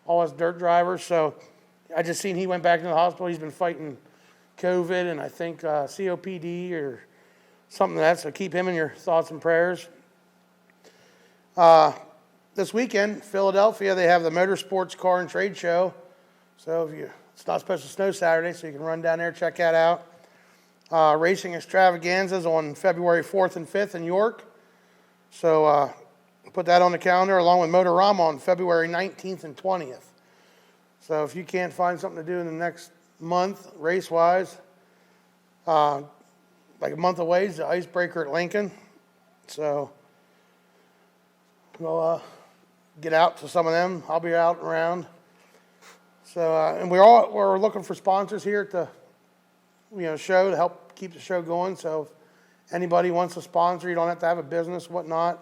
all his dirt drivers. So I just seen he went back into the hospital. He's been fighting COVID and I think COPD or something like that. So keep him in your thoughts and prayers. This weekend, Philadelphia, they have the Motorsports Car and Trade Show. So it's not supposed to snow Saturday, so you can run down there, check that out. Racing extravaganzas on February 4th and 5th in York. So put that on the calendar along with Motorama on February 19th and 20th. So if you can't find something to do in the next month, race-wise, like a month away is the Icebreaker at Lincoln. So we'll get out to some of them. I'll be out and around. So and we're looking for sponsors here at the show to help keep the show going. So if anybody wants to sponsor, you don't have to have a business, whatnot.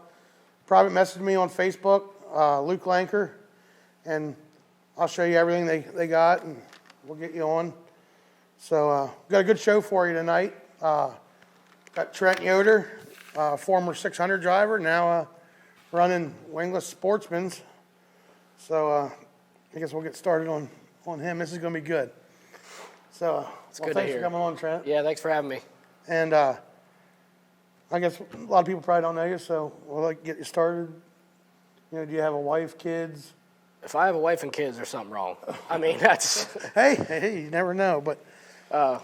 Private message me on Facebook, Luke Lanker, and I'll show you everything they got, and we'll get you on. So got a good show for you tonight. Got Trent Yoder, former 600 driver, now running Wingless Sportsman's. So I guess we'll get started on him. This is going to be good. So thanks for coming on, Trent. Yeah, thanks for having me. And I guess a lot of people probably don't know you, so we'll get you started. Do you have a wife, kids? If I have a wife and kids, there's something wrong. I mean, that's... Hey, you never know, but... No,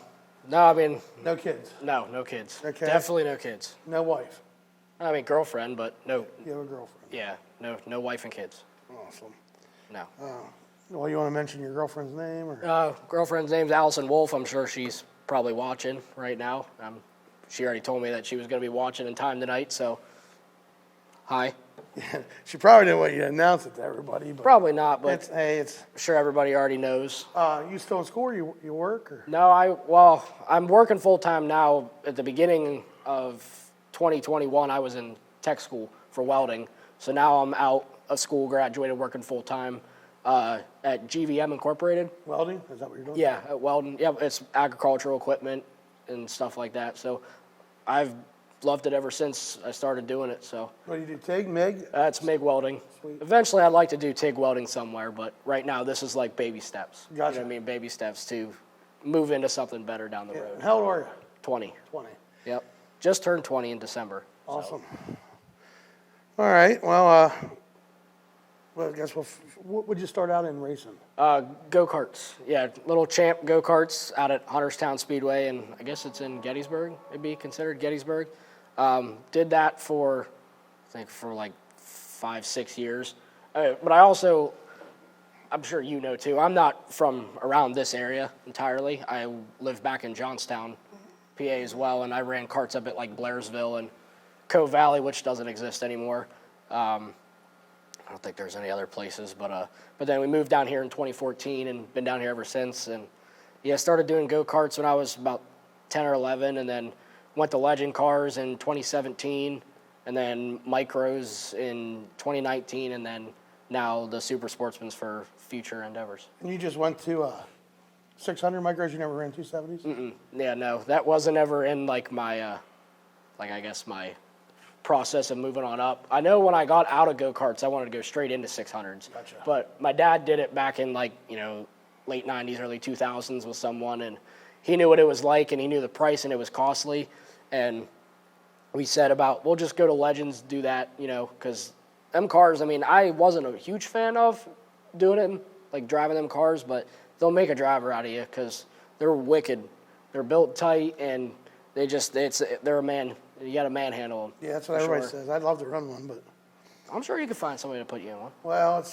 I mean... No kids? No kids. Okay. Definitely no kids. No wife? I mean, girlfriend, but no... You have a girlfriend? Yeah, no wife and kids. Awesome. No. Well, you want to mention your girlfriend's name? Or? Girlfriend's name's Allison Wolf. I'm sure she's probably watching right now. She already told me that she was going to be watching in time tonight, so... Hi. Yeah, she probably didn't want you to announce it to everybody. But probably not, but I'm sure everybody already knows. You still in school or you work? Or? No, I'm working full-time now. At the beginning of 2021, I was in tech school for welding. So now I'm out of school, graduated, working full-time at GVM Incorporated. Welding? Is that what you're doing? Yeah, at welding. Yeah, it's agricultural equipment and stuff like that. So I've loved it ever since I started doing it. So what do you do, TIG, MIG? It's MIG welding. Sweet. Eventually I'd like to do TIG welding somewhere, but right now this is like baby steps. Gotcha. You know what I mean? Baby steps to move into something better down the road. How old are you? 20. 20. Yep. Just turned 20 in December. Awesome. So. All right. Well, I guess what would you start out in racing? Go-karts. Yeah, little champ go-karts out at Hunterstown Speedway, and I guess it's in Gettysburg. It'd be considered Gettysburg. Did that for like 5-6 years. But I also, I'm sure you know too, I'm not from around this area entirely. I live back in Johnstown, PA as well, and I ran karts up at like Blairsville and Cove Valley, which doesn't exist anymore. I don't think there's any other places, but then we moved down here in 2014 and been down here ever since. And yeah, started doing go-karts when I was about 10 or 11, and then went to Legend Cars in 2017, and then Micros in 2019, and then now the Super Sportsman's for future endeavors. And you just went to 600 Micros? You never ran 270s? Mm-mm. Yeah, no, that wasn't ever in like my, I guess my process of moving on up. I know when I got out of go-karts, I wanted to go straight into 600s. Gotcha. But my dad did it back in like, late 90s, early 2000s with someone, and he knew what it was like, and he knew the price, and it was costly. And we said we'll just go to Legends, do that, because them cars, I mean, I wasn't a huge fan of doing it, like driving them cars, but they'll make a driver out of you because they're wicked. They're built tight, and they're a man. You got to manhandle them. Yeah, that's what everybody says. I'd love to run one, but I'm sure you could find somebody to put you in one. Well,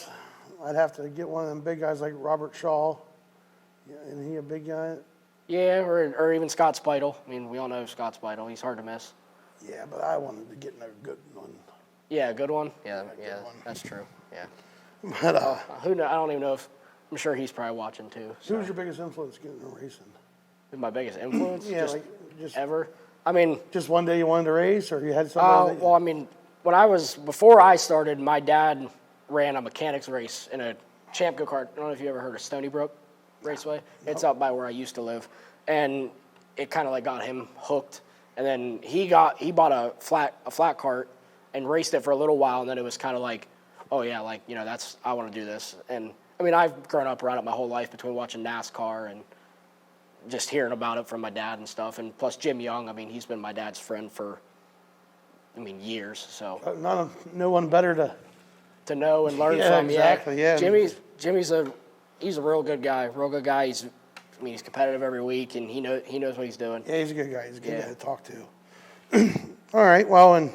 I'd have to get one of them big guys like Robert Shaw. Yeah, isn't he a big guy? Yeah, or even Scott Speidel. I mean, we all know Scott Speidel. He's hard to miss. Yeah, but I wanted to get in a good one. Yeah, a good one? Yeah, that's true. Yeah. But who knows? I don't even know if... I'm sure he's probably watching, too. So. Who was your biggest influence getting into racing? My biggest influence? Yeah, just ever? I mean... Just one day you wanted to race, or you had somebody... Well, I mean, before I started, my dad ran a mechanics race in a champ go-kart. I don't know if you ever heard of Stony Brook Raceway. It's up by where I used to live. And it kind of like got him hooked. And then he bought a flat cart and raced it for a little while, and then it was kind of like, oh yeah, like, you know, I want to do this. And I mean, I've grown up around it my whole life between watching NASCAR and just hearing about it from my dad and stuff. And plus Jim Young, I mean, he's been my dad's friend for, I mean, years. So No one better to know and learn Yeah, from. exactly, yeah. He's a real good guy. He's competitive every week, and he knows what he's doing. Yeah, he's a good guy. He's a good guy to talk to. All right, well, and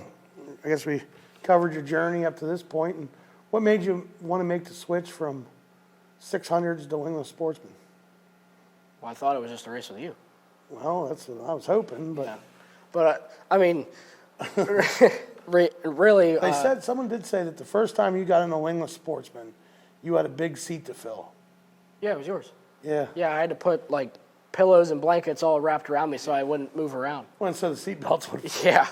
I guess we covered your journey up to this point. And what made you want to make the switch from 600s to New Sportsman? Well, I thought it was just a race with you. Well, that's what I was hoping, but... Yeah. But, I mean, really... Someone did say that the first time you got in a wingless Sportsman, you had a big seat to fill. Yeah, it was yours. Yeah. Yeah, I had to put, like, pillows and blankets all wrapped around me so I wouldn't move around. Well, so the seat belts would... Yeah.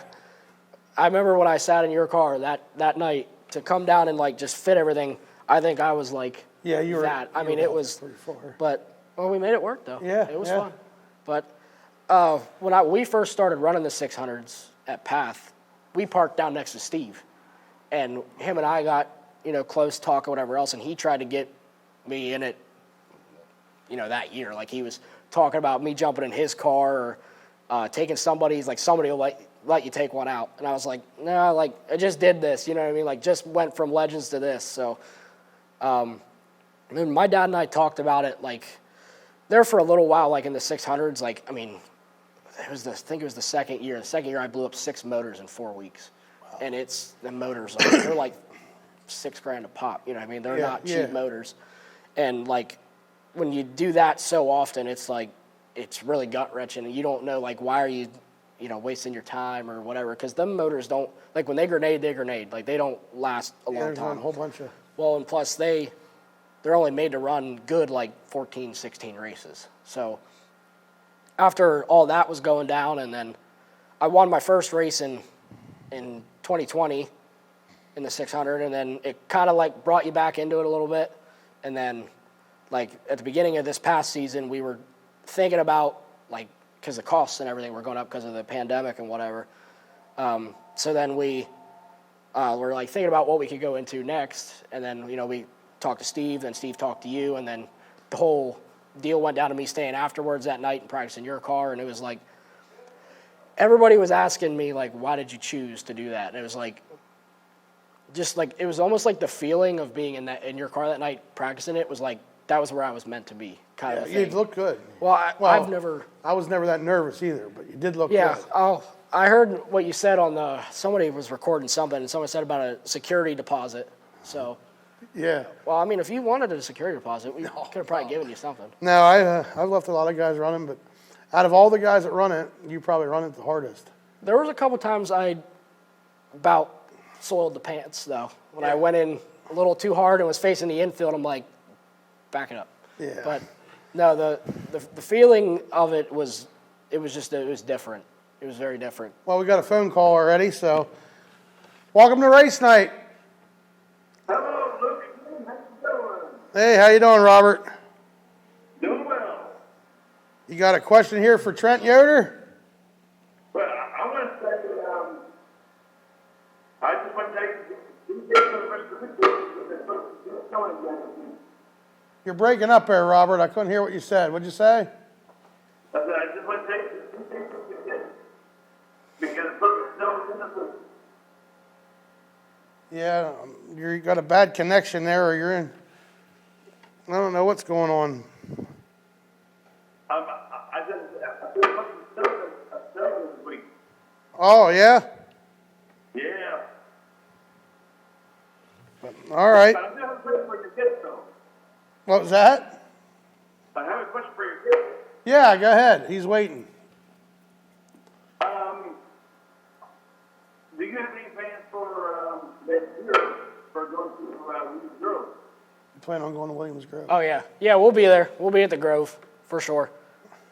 I remember when I sat in your car that night, to come down and, like, just fit everything, I think I was, like, Yeah, you were... that. I mean, it was... pretty far. But, well, we made it work, though. Yeah, It was yeah. fun. But when we first started running the 600s at Path, we parked down next to Steve. And him and I got, you know, close talk or whatever else, and he tried to get me in it, you know, that year. Like, he was talking about me jumping in his car or taking somebody's, like, somebody will let you take one out. And I was like, no, like, I just did this, you know what I mean? Like, just went from Legends to this. So, and then my dad and I talked about it, like, there for a little while, like, in the 600s, like, I mean, I think it was the second year. The second year I blew up 6 motors in 4 weeks. Wow. And the motors, like, they're like $6,000 a pop, you know what I mean? They're not cheap motors. And, like, when you do that so often, it's like, it's really gut-wrenching, and you don't know, like, why are you, you know, wasting your time or whatever, because them motors don't, like, when they grenade, like, they don't last a long time. A whole bunch of... Well, and plus they're only made to run good, like, 14, 16 races. So after all that was going down, and then I won my first race in 2020 in the 600, and then it kind of, like, brought you back into it a little bit. And then, like, at the beginning of this past season, we were thinking about, like, because the costs and everything were going up because of the pandemic and whatever. So then we were, like, thinking about what we could go into next. And then, you know, we talked to Steve, then Steve talked to you, and then the whole deal went down to me staying afterwards that night and practicing your car. And it was like, everybody was asking me, like, why did you choose to do that? And it was like, just like, it was almost like the feeling of being in your car that night practicing it was like, that was where I was meant to be, kind of thing. You looked good. Well, I was never that nervous either, but you did look good. Yeah, I heard what you said on somebody was recording something, and someone said about a security deposit. So, yeah. Well, I mean, if you wanted a security deposit, we could have probably given you something. No, I've left a lot of guys running, but out of all the guys that run it, you probably run it the hardest. There was a couple times I about soiled the pants, though. When I went in a little too hard and was facing the infield, I'm like, back it up. Yeah. But no, the feeling of it was different. It was very different. Well, we got a phone call already, so welcome to race night. Hello, Luke. How you doing? Hey, how you doing, Robert? Doing well. You got a question here for Trent Yoder? Well, I want to say, I just want to take the rest of the You're breaking up there, Robert. I couldn't hear what you said. What'd you say? I just want to take because Yeah, you got a bad connection there, or you're in. I don't know what's going on. I did this week. Oh, yeah? Yeah. All right. I have a question for your kids, though. What was that? I have a question for your kids. Yeah, go ahead. He's waiting. Do you have any plans for next year for going to Williams Grove? You plan on going to Williams Grove? Oh, yeah. Yeah, we'll be there. We'll be at the Grove, for sure.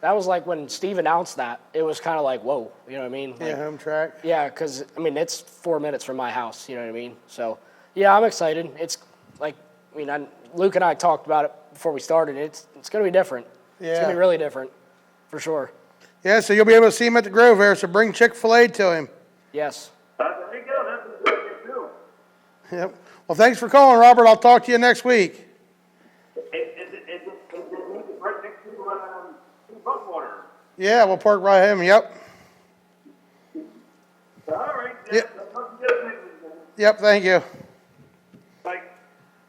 That was like when Steve announced that, it was kind of like, whoa, you know what I mean? Like, Yeah, home track. Yeah, because, I mean, it's 4 minutes from my house, you know what I mean? So, yeah, I'm excited. It's like, I mean, Luke and I talked about it before we started. It's going to be different. Yeah. It's going to be really different, for sure. Yeah, so you'll be able to see him at the Grove there, so bring Chick-fil-A to him. Yes. There you go. That's what you do. Yep. Well, thanks for calling, Robert. I'll talk to you next week. Is it right next to Buckwater? Yeah, we'll park right him. Yep. All right. Yep. Talk to you next week. Yep. Thank you. Bye.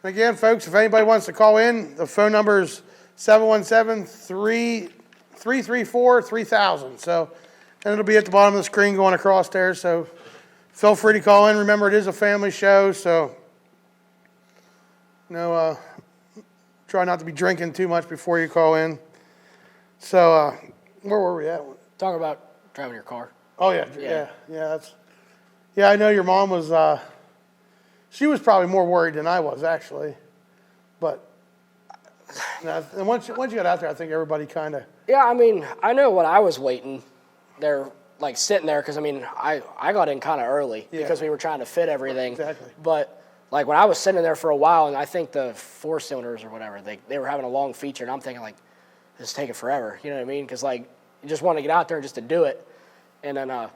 Again, folks, if anybody wants to call in, the phone number is 717-334-3000. So, and it'll be at the bottom of the screen going across there. So, feel free to call in. Remember, it is a family show, so try not to be drinking too much before you call in. So, where were we at? Talk about driving your car. Oh yeah. I know your mom was. She was probably more worried than I was actually, but and once you got out there, I think everybody kind of. Yeah, I mean, I know when I was waiting there, like sitting there, because I mean, I got in kind of early because we were trying to fit everything. Exactly. But like when I was sitting there for a while, and I think the 4-cylinders or whatever, they were having a long feature, and I'm thinking like, this is taking forever. You know what I mean? Because like you just want to get out there just to do it, and then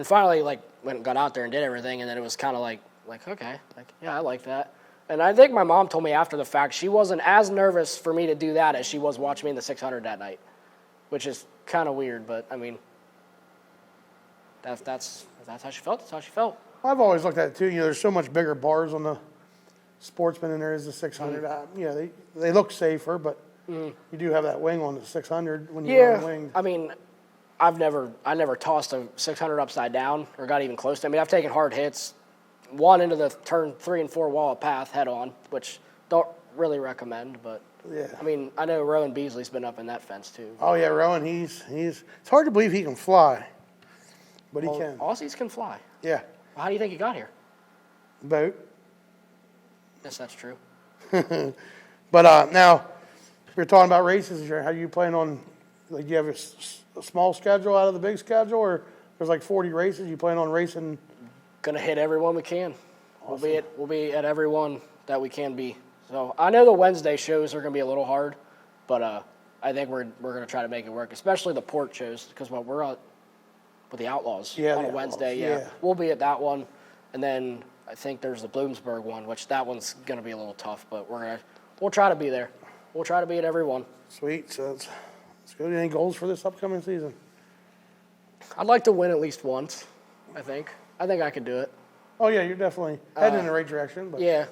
finally like went and got out there and did everything, and then it was kind of like okay, like yeah, I like that. And I think my mom told me after the fact she wasn't as nervous for me to do that as she was watching me in the 600 that night, which is kind of weird, but I mean, that's how she felt. That's how she felt. I've always looked at it too. There's so much bigger bars on the Sportsman than there is the 600. They look safer, but you do have that wing on the 600 when you run the wing. I mean, I never tossed a 600 upside down or got even close to it. I mean, I've taken hard hits. One into the turn 3 and 4 wall of path head on, which don't really recommend, but Yeah. I mean, I know Rowan Beasley's been up in that fence too. Oh yeah, Rowan. He's. It's hard to believe he can fly, but he can. Aussies can fly. Yeah. Well, how do you think he got here? Boat. Yes, that's true. But now, we're talking about races. How you plan on? Like, do you have a small schedule out of the big schedule, or there's like 40 races? You plan on racing? Gonna hit everyone we can. Awesome. We'll be at everyone that we can be. So I know the Wednesday shows are gonna be a little hard, but I think we're gonna try to make it work, especially the port shows, because we're out with the Outlaws on a Wednesday. Yeah, we'll be at that one, and then I think there's the Bloomsburg one, which that one's gonna be a little tough, but we'll try to be there. We'll try to be at every one. Sweet. So let's go. Any goals for this upcoming season? I'd like to win at least once. I think I can do it. Oh yeah, you're definitely heading in the right direction. But Yeah,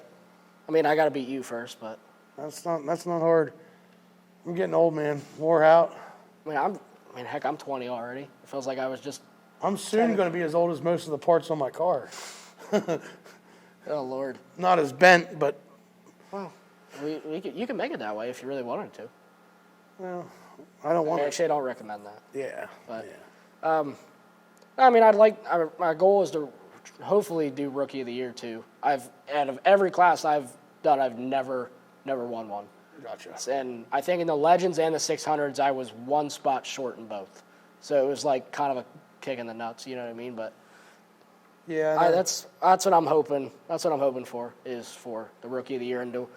I mean I got to beat you first, but that's not hard. I'm getting old, man. Wore out. Heck, I'm 20 already. It feels like I was just. I'm soon going to be as old as most of the parts on my car. Oh Lord. Not as bent, but Well, you can make it that way if you really wanted to. well, I don't want to. Actually, I don't recommend that. Yeah. But yeah. I mean, my goal is to hopefully do Rookie of the Year too. Out of every class I've done, I've never won one. Gotcha. And I think in the Legends and the 600s, I was one spot short in both. So it was like kind of a kick in the nuts, you know what I mean? But Yeah. that's what I'm hoping. That's what I'm hoping for is for the Rookie of the Year and to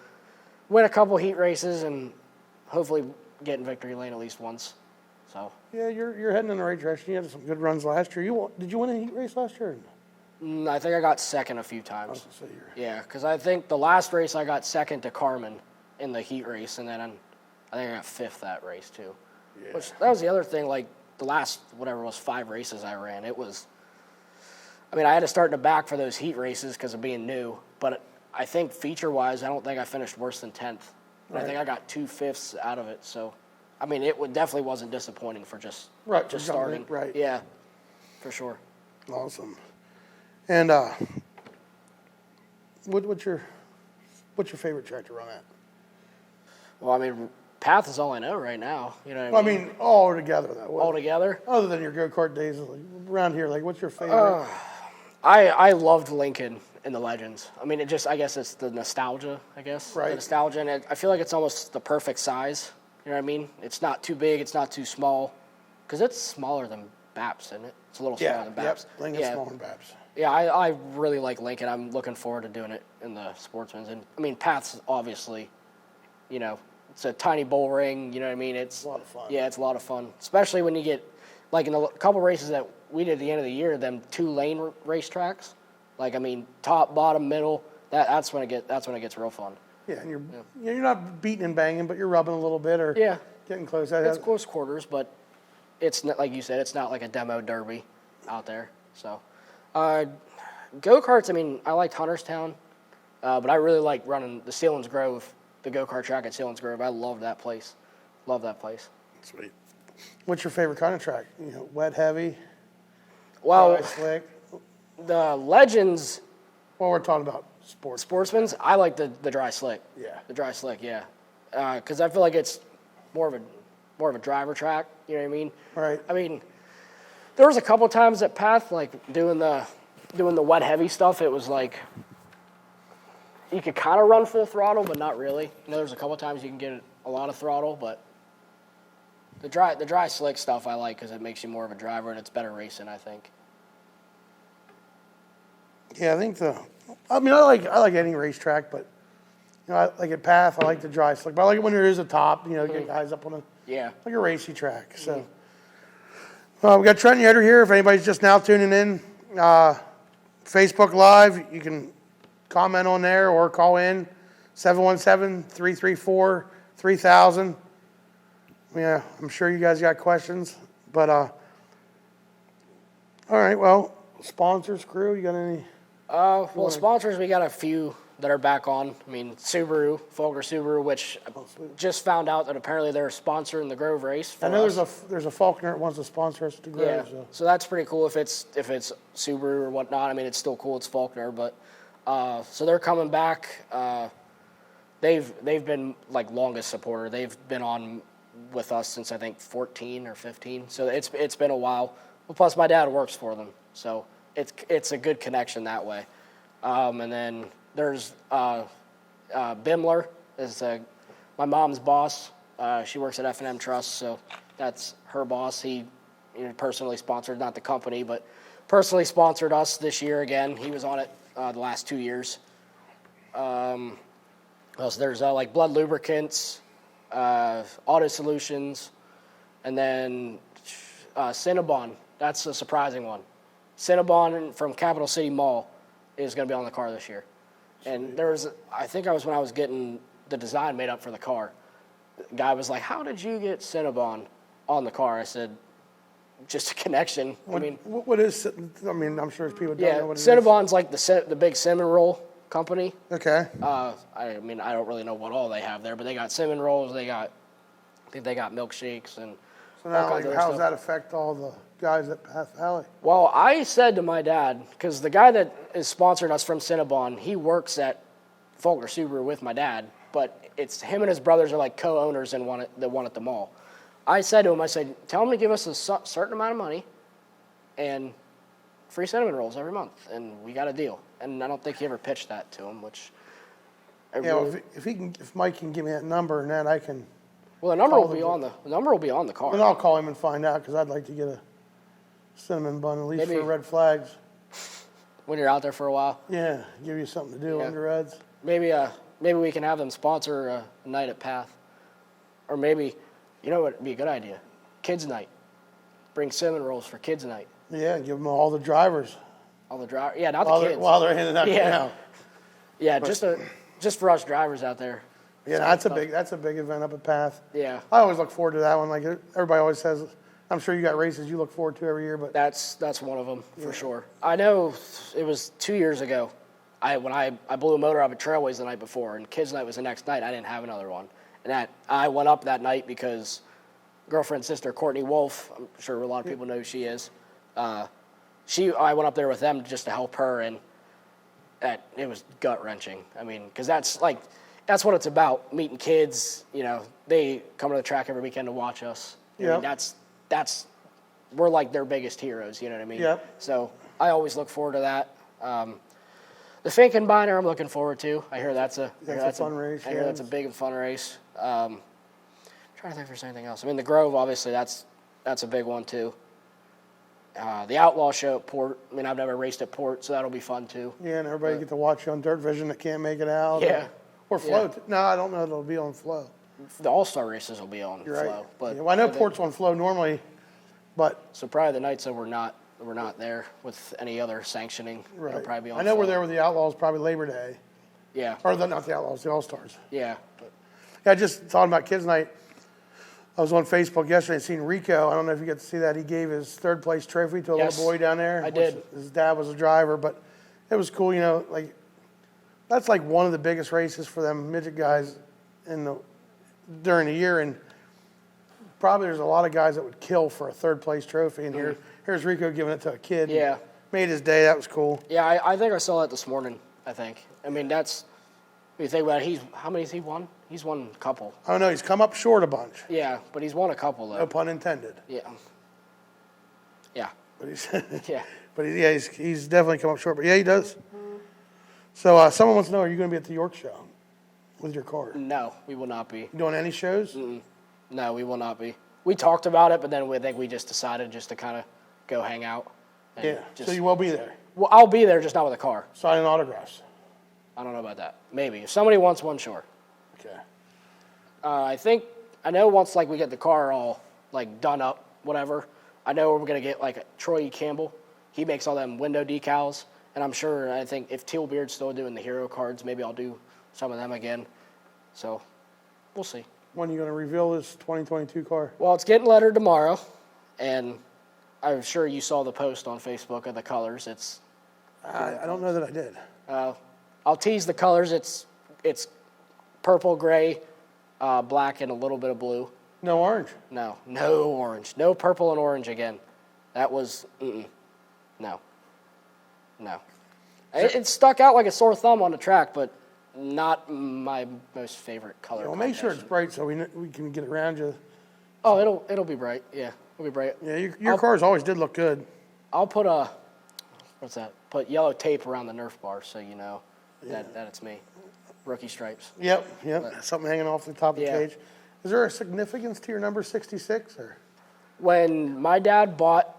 win a couple heat races and hopefully get in victory lane at least once. So Yeah, you're heading in the right direction. You had some good runs last year. Did you win a heat race last year? I think I got second a few times. So Yeah, because I think the last race I got second to Carmen in the heat race, and then I think I got fifth that race too. Yeah. Which that was the other thing. Like the last whatever it was 5 races I ran, it was. I mean, I had to start in the back for those heat races because of being new. But I think feature-wise, I don't think I finished worse than 10th. And I think I got 2 fifths out of it. So, I mean, it definitely wasn't disappointing for just starting. Right. Yeah, for sure. Awesome. And what's your favorite track to run at? Well, I mean, path is all I know right now. You know what I mean, all together though. all together. Other than your go-kart days around here, like what's your favorite? I loved Lincoln in the Legends. I mean, I guess it's the nostalgia, I guess. Right. The nostalgia, and I feel like it's almost the perfect size. You know what I mean? It's not too big, it's not too small. Because it's smaller than Baps, isn't it? It's a little smaller than Baps. Yep. Lincoln's smaller than Baps. Yeah, I really like Lincoln. I'm looking forward to doing it in the Sportsman's. And, I mean, Path's obviously, it's a tiny bull ring, you know what I mean? It's a lot of fun. Yeah, it's a lot of fun. Especially when you get, like in the couple races that we did at the end of the year, them 2-lane racetracks. Like, I mean, top, bottom, middle, That's when it gets real fun. Yeah, and you're not beating and banging, but you're rubbing a little bit or Yeah, getting close. it's close quarters, but it's not, like you said, it's not like a demo derby out there. So, go-karts, I mean, I liked Hunterstown, but I really like running the Sealands Grove, the go-kart track at Sealands Grove. I love that place. Love that place. Sweet. What's your favorite kind of track? Wet, heavy, Well, dry, slick? the Legends Well, we're talking about sports. Sportsman's, I like the dry slick. Yeah. The dry slick, yeah. Because I feel like it's more of a driver track. You know what I mean? Right. I mean, there was a couple times at Path, like doing the wet heavy stuff. It was like you could kind of run full throttle, but not really. There's a couple times you can get a lot of throttle, but the dry slick stuff I like because it makes you more of a driver and it's better racing, I think. Yeah, I like any racetrack, but I like at Path. I like the dry slick, but I like it when there is a top. Get guys up on like a racy track. So we got Trent Yoder here. If anybody's just now tuning in, Facebook Live, you can comment on there or call in 717-334-3000. Yeah, I'm sure you guys got questions, but all right. Well, sponsors, crew, you got any? Well, sponsors, we got a few that are back on. I mean, Subaru, Folger Subaru, which I just found out that apparently they're sponsoring the Grove race. I know there's a Faulkner that wants to sponsor us to Grove. Yeah, so that's pretty cool if it's Subaru or whatnot. I mean, it's still cool. It's Faulkner, but so they're coming back. They've been like longest supporter. They've been on with us since I think 14 or 15. So it's been a while. Well, plus my dad works for them, so it's a good connection that way. And then there's Bimler is my mom's boss. She works at F&M Trust, so that's her boss. He personally sponsored, not the company, but personally sponsored us this year again. He was on it the last 2 years. So there's like Blood Lubricants, Auto Solutions, and then Cinnabon. That's a surprising one. Cinnabon from Capital City Mall is going to be on the car this year. And I think when I was getting the design made up for the car, the guy was like, "How did you get Cinnabon on the car?" I said, "Just a connection." What is? I mean, I'm sure people don't know what it is. Cinnabon's like the big cinnamon roll company. Okay. I mean, I don't really know what all they have there, but they got cinnamon rolls. I think they got milkshakes and. So now, how does that affect all the guys at Path Valley? Well, I said to my dad, because the guy that is sponsoring us from Cinnabon, he works at Folger Subaru with my dad, but it's him and his brothers are like co-owners and the one at the mall. I said to him, tell him to give us a certain amount of money and free cinnamon rolls every month, and we got a deal. And I don't think he ever pitched that to him, which... if Mike can give me that number and that I can... Well, the number will be on the car. And I'll call him and find out because I'd like to get a cinnamon bun at least for red flags. When you're out there for a while. Yeah, give you something to do under Reds. Maybe we can have them sponsor a night at Path, or maybe what would be a good idea? Kids night. Bring cinnamon rolls for kids night. Yeah, give them all the drivers. All the drivers. Yeah, not the kids. While they're handing out. Yeah, just for us drivers out there. Yeah, that's a big event up at Path. Yeah. I always look forward to that one. Like everybody always says, I'm sure you got races you look forward to every year, but that's one of them for sure. I know it was 2 years ago. When I blew a motor up at Trailways the night before, and Kids Night was the next night. I didn't have another one, and I went up that night because girlfriend's sister Courtney Wolf. I'm sure a lot of people know who she is. I went up there with them just to help her, and it was gut wrenching. I mean, because that's what it's about, meeting kids. They come to the track every weekend to watch us. I mean, we're like their biggest heroes, you know what I mean? Yep. So I always look forward to that. The Finkenbeiner I'm looking forward to. I hear that's a fun race. I hear that's a big and fun race. Trying to think if there's anything else. I mean, the Grove, obviously, that's a big one too. The Outlaw Show at Port. I mean, I've never raced at Port, so that'll be fun too. Yeah, and everybody get to watch you on Dirt Vision that can't make it out. Yeah. Or Flow. Yeah. No, I don't know if it'll be on Flow. The All-Star races will be on You're Flow. Right. But I know Port's on Flow normally, but... So probably the nights that we're not there with any other sanctioning. Right. It'll probably be on I know Flow. we're there with the Outlaws probably Labor Day. Yeah. Or not the Outlaws, the All-Stars. Yeah. Yeah, I just thought about Kids Night. I was on Facebook yesterday and seen Rico. I don't know if you get to see that. He gave his third place trophy to a Yes, little boy down there. I did. His dad was a driver, but it was cool. Like that's like one of the biggest races for them midget guys during the year. And probably there's a lot of guys that would kill for a third place trophy. And here's Rico giving it to a kid. Yeah. Made his day. That was cool. Yeah, I think I saw that this morning, I think. I mean, that's, when you think about it, how many has he won? He's won a couple. I don't know. He's come up short a bunch. Yeah, but he's won a couple, though. No pun intended. Yeah. Yeah. But he's Yeah. But he's definitely come up short. But yeah, he does. So someone wants to know: are you going to be at the York show with your car? No, we will not be. You doing any shows? No, we will not be. We talked about it, but then I think we just decided just to kind of go hang out. And Yeah. Just, So you will be there, well, I'll be there, just not with a car. signing autographs. I don't know about that. Maybe if somebody wants one, sure. Okay. I know once like we get the car all like done up, whatever. I know we're gonna get like Troy E. Campbell. He makes all them window decals, and I think if Tealbeard's still doing the hero cards, maybe I'll do some of them again. So we'll see. When are you going to reveal this 2022 car? Well, it's getting lettered tomorrow, and I'm sure you saw the post on Facebook of the colors. It's I don't know that I did. I'll tease the colors. It's purple, gray, black, and a little bit of blue. No orange. No orange. No purple and orange again. That was, no. It stuck out like a sore thumb on the track, but not my most favorite color. Well, make sure it's bright so we can get around you. Oh, it'll be bright. Yeah, it'll be bright. Yeah, your cars always did look good. I'll put what's that? Put yellow tape around the Nerf bar so you know that it's me. Rookie stripes. Yep. Something hanging off the top of the Yeah. cage. Is there a significance to your number 66? Or When my dad bought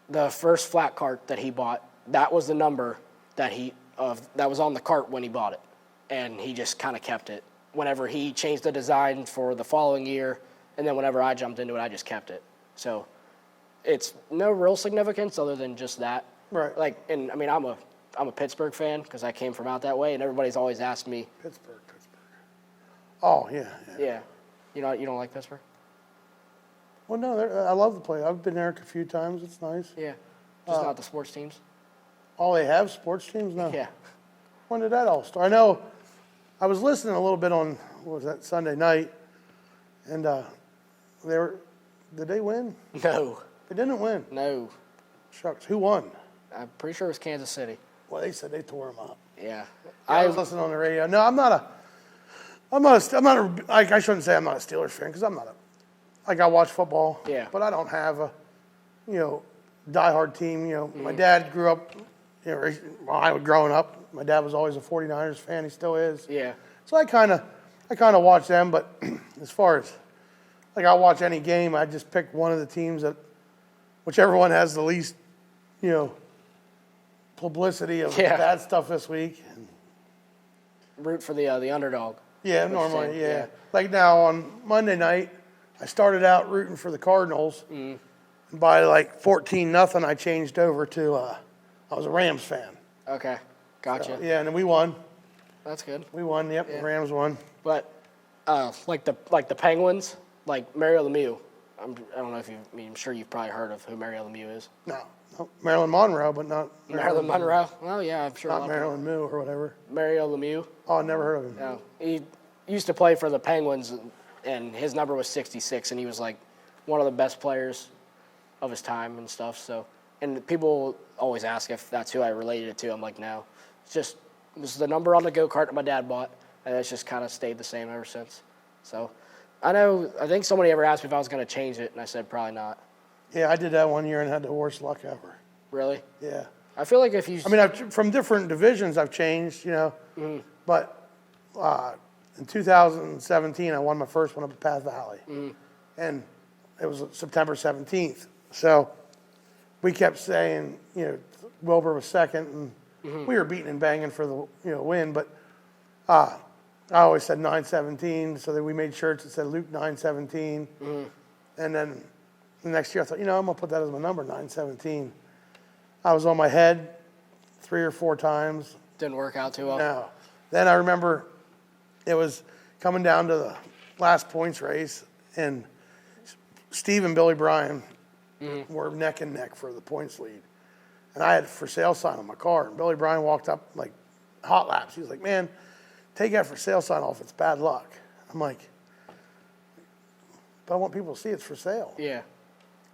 the first flat cart that he bought, that was the number that was on the cart when he bought it. And he just kind of kept it. Whenever he changed the design for the following year, and then whenever I jumped into it, I just kept it. So it's no real significance other than just that. Right. Like, and I mean, I'm a Pittsburgh fan because I came from out that way, and everybody's always asked me. Pittsburgh. Oh, yeah. Yeah. You don't like Pittsburgh? Well, no, I love the place. I've been there a few times. It's nice. Yeah. Just not the sports teams? Oh, they have sports teams now? Yeah. When did that all start? I know I was listening a little bit on, what was that, Sunday night, and did they win? No. They didn't win. No. Shucks. Who won? I'm pretty sure it was Kansas City. Well, they said they tore them up. Yeah. I was listening on the radio. No, I shouldn't say I'm not a Steelers fan because I'm not I watch football. Yeah. But I don't have a, diehard team. My dad grew up, I was growing up. My dad was always a 49ers fan. He still is. Yeah. So I kind of watch them. But as far as, I watch any game, I just pick one of the teams whichever one has the least, publicity of bad stuff this week. Root for the underdog. Yeah, normally, yeah. Like now on Monday night, I started out rooting for the Cardinals. And by 14-0, I changed over to I was a Rams fan. Okay, gotcha. So, yeah, and then we won. That's good. We won. Yep, the Rams won. But like the Penguins, like Mario Lemieux. I don't know if I'm sure you've probably heard of who Mario Lemieux is. No, Marilyn Monroe, but not Marilyn Monroe. Well, yeah, I'm sure. Not Marilyn Moo or whatever. Mario Lemieux. Oh, I never heard of him. No, he used to play for the Penguins, and his number was 66, and he was like one of the best players of his time and stuff. So, and people always ask if that's who I related it to. I'm like, no, it was the number on the go-kart that my dad bought, and it's just kind of stayed the same ever since. So, I think somebody ever asked me if I was going to change it, and I said probably not. Yeah, I did that one year and had the worst luck ever. Really? Yeah. I feel like if you... I mean, from different divisions I've changed, but in 2017 I won my first one up at Path Valley. And it was September 17th. So we kept saying, Wilbur was second, and we were beating and banging for the win, but I always said 917, so that we made shirts that said Luke 917. And then the next year I thought, I'm going to put that as my number, 917. I was on my head 3 or 4 times. Didn't work out too well. No. Then I remember it was coming down to the last points race, and Steve and Billy Bryan were neck and neck for the points lead. And I had a for sale sign on my car, and Billy Bryan walked up like hot laps. He was like, man, take that for sale sign off. It's bad luck. I'm like, but I want people to see it's for sale. Yeah.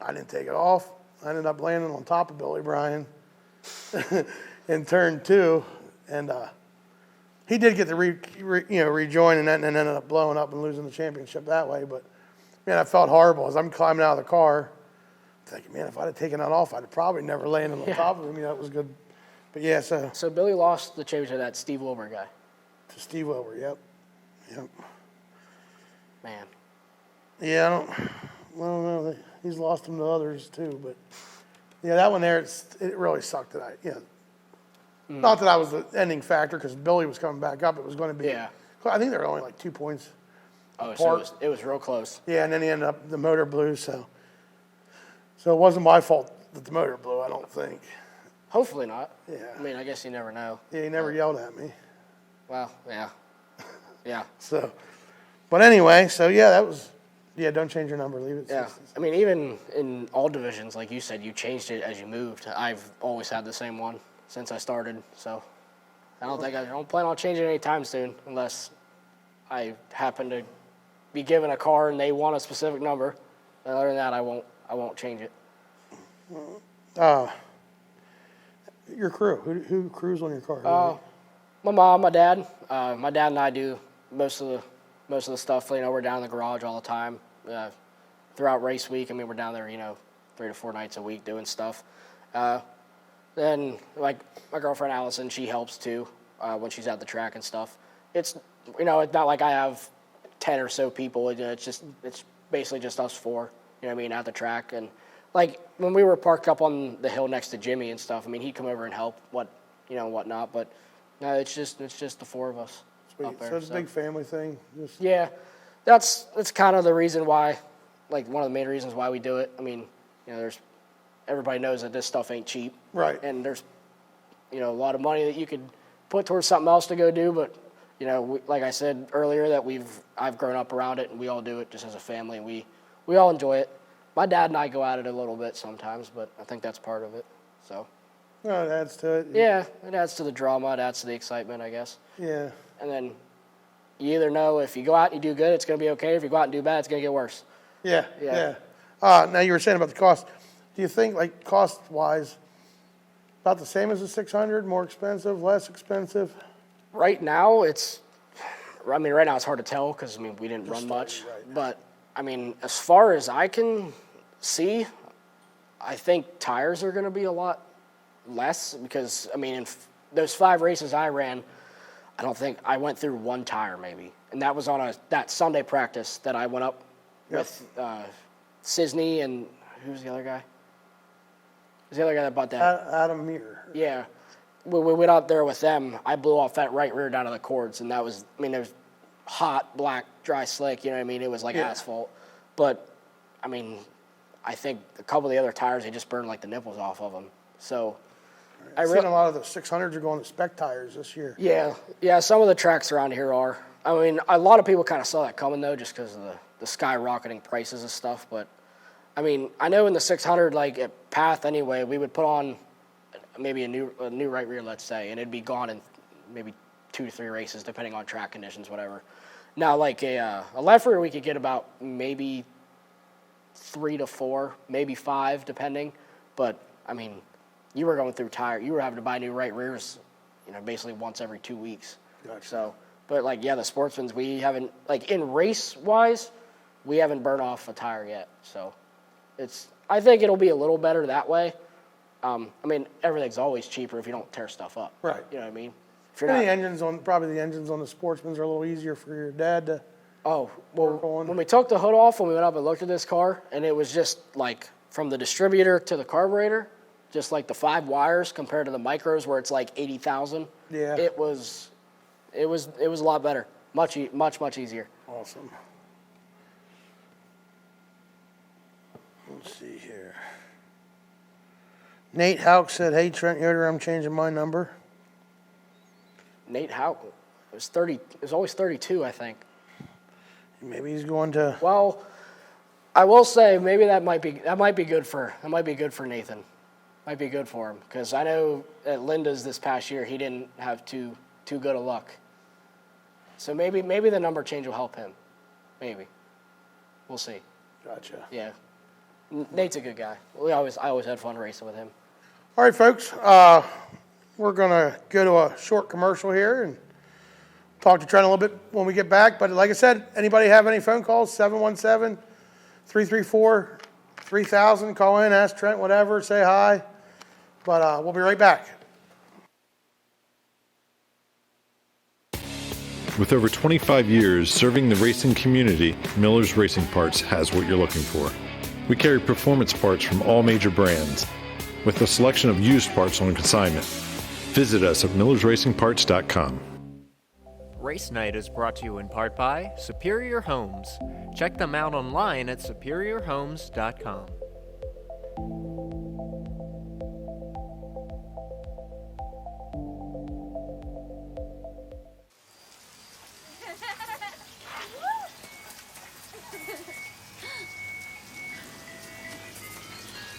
I didn't take it off. I ended up landing on top of Billy Bryan in turn 2, and he did get to rejoin, and then ended up blowing up and losing the championship that way. But man, I felt horrible as I'm climbing out of the car, thinking, man, if I'd have taken that off, I'd have probably never landed on top of him. It was good. But yeah, So Billy lost the championship to that Steve Wilbur guy. to Steve Wilbur, yep. Man. Yeah, I don't know. He's lost them to others too, but yeah, that one there, it really sucked that not that I was the ending factor because Billy was coming back up. It was going to be. Yeah. I think they were only like 2 points. Oh, apart. so it was real close. Yeah, and then he ended up the motor blew. So it wasn't my fault that the motor blew. I don't think. Hopefully not. Yeah. I mean, I guess you never know. Yeah, he never yelled at me. Well, yeah. Yeah. So, but anyway, so yeah, that was. Yeah, don't change your number. Leave it. Yeah. I mean, even in all divisions, like you said, you changed it as you moved. I've always had the same one since I started. So I don't plan on changing it anytime soon unless I happen to be given a car and they want a specific number. Other than that, I won't change it. Your crew. Who crews on your car? My mom, my dad. My dad and I do most of the stuff. We're down in the garage all the time. Throughout race week, I mean, we're down there, 3 to 4 nights a week doing stuff. Then, like, my girlfriend Allison, she helps too when she's at the track and stuff. It's, it's not like I have 10 or so people. It's basically just us 4, at the track. And, like, when we were parked up on the hill next to Jimmy and stuff, I mean, he'd come over and help, whatnot. But, no, it's just the 4 of us. Up there, so it's a big family thing. Yeah, that's kind of the reason why, like one of the main reasons why we do it. I mean, everybody knows that this stuff ain't cheap, Right. And there's, a lot of money that you could put towards something else to go do, but like I said earlier, that I've grown up around it, and we all do it just as a family, and we all enjoy it. My dad and I go at it a little bit sometimes, but I think that's part of it. So. No, it adds to it. Yeah, it adds to the drama. It adds to the excitement, I guess. Yeah. And then you either know if you go out and you do good, it's going to be okay. If you go out and do bad, it's going to get worse. Yeah. Yeah. Now you were saying about the cost. Do you think, like, cost-wise, about the same as the 600, more expensive, less expensive? Right now, it's hard to tell because, we didn't run much. Right. But, as far as I can see, I think tires are going to be a lot less because, in those 5 races I ran, I don't think I went through 1 tire maybe. And that was on that Sunday practice that I went up with Cisney and who's the other guy? Who's the other guy that bought that? Adam Muir. Yeah. We went out there with them. I blew off that right rear down to the cords, and that was, it was hot, black, dry, slick, It was like asphalt. But, I think a couple of the other tires, they just burned like the nipples off of them. So I've seen a lot of the 600s are going to spec tires this year. Yeah, some of the tracks around here are. A lot of people kind of saw that coming, though, just because of the skyrocketing prices and stuff. But, I know in the 600, like at Path anyway, we would put on maybe a new right rear, let's say, and it'd be gone in maybe 2 to 3 races, depending on track conditions, whatever. Now, like a left rear, we could get about maybe 3 to 4, maybe 5, depending. But, you were going through you were having to buy new right rears, basically once every 2 weeks. Gotcha. So, but the Sportsmans, we haven't, in race-wise, we haven't burned off a tire yet. So, I think it'll be a little better that way. Everything's always cheaper if you don't tear stuff up. Right. You know what I mean? If The engines on the Sportsmans are a little easier for your dad to. Oh, well, on. when we took the hood off, when we went up and looked at this car, and it was just from the distributor to the carburetor, just the 5 wires compared to the micros where it's 80,000. Yeah. It was a lot better. Much easier. Awesome. Let's see here. Nate Hauk said, "Hey Trent Yoder, I'm changing my number." Nate Houck. was 30. It was always 32, I think. Maybe he's going to. Well, I will say maybe that might be good for Nathan. Might be good for him because I know at Linda's this past year he didn't have too good of luck. So maybe the number change will help him. Maybe. We'll see. Gotcha. Yeah. Nate's a good guy. I always had fun racing with him. All right, folks. We're going to go to a short commercial here and talk to Trent a little bit when we get back. But like I said, anybody have any phone calls? 717-334-3000. Call in, ask Trent, whatever, say hi. But we'll be right back. With over 25 years serving the racing community, Miller's Racing Parts has what you're looking for. We carry performance parts from all major brands, with a selection of used parts on consignment. Visit us at millersracingparts.com. Race Night is brought to you in part by Superior Homes. Check them out online at superiorhomes.com.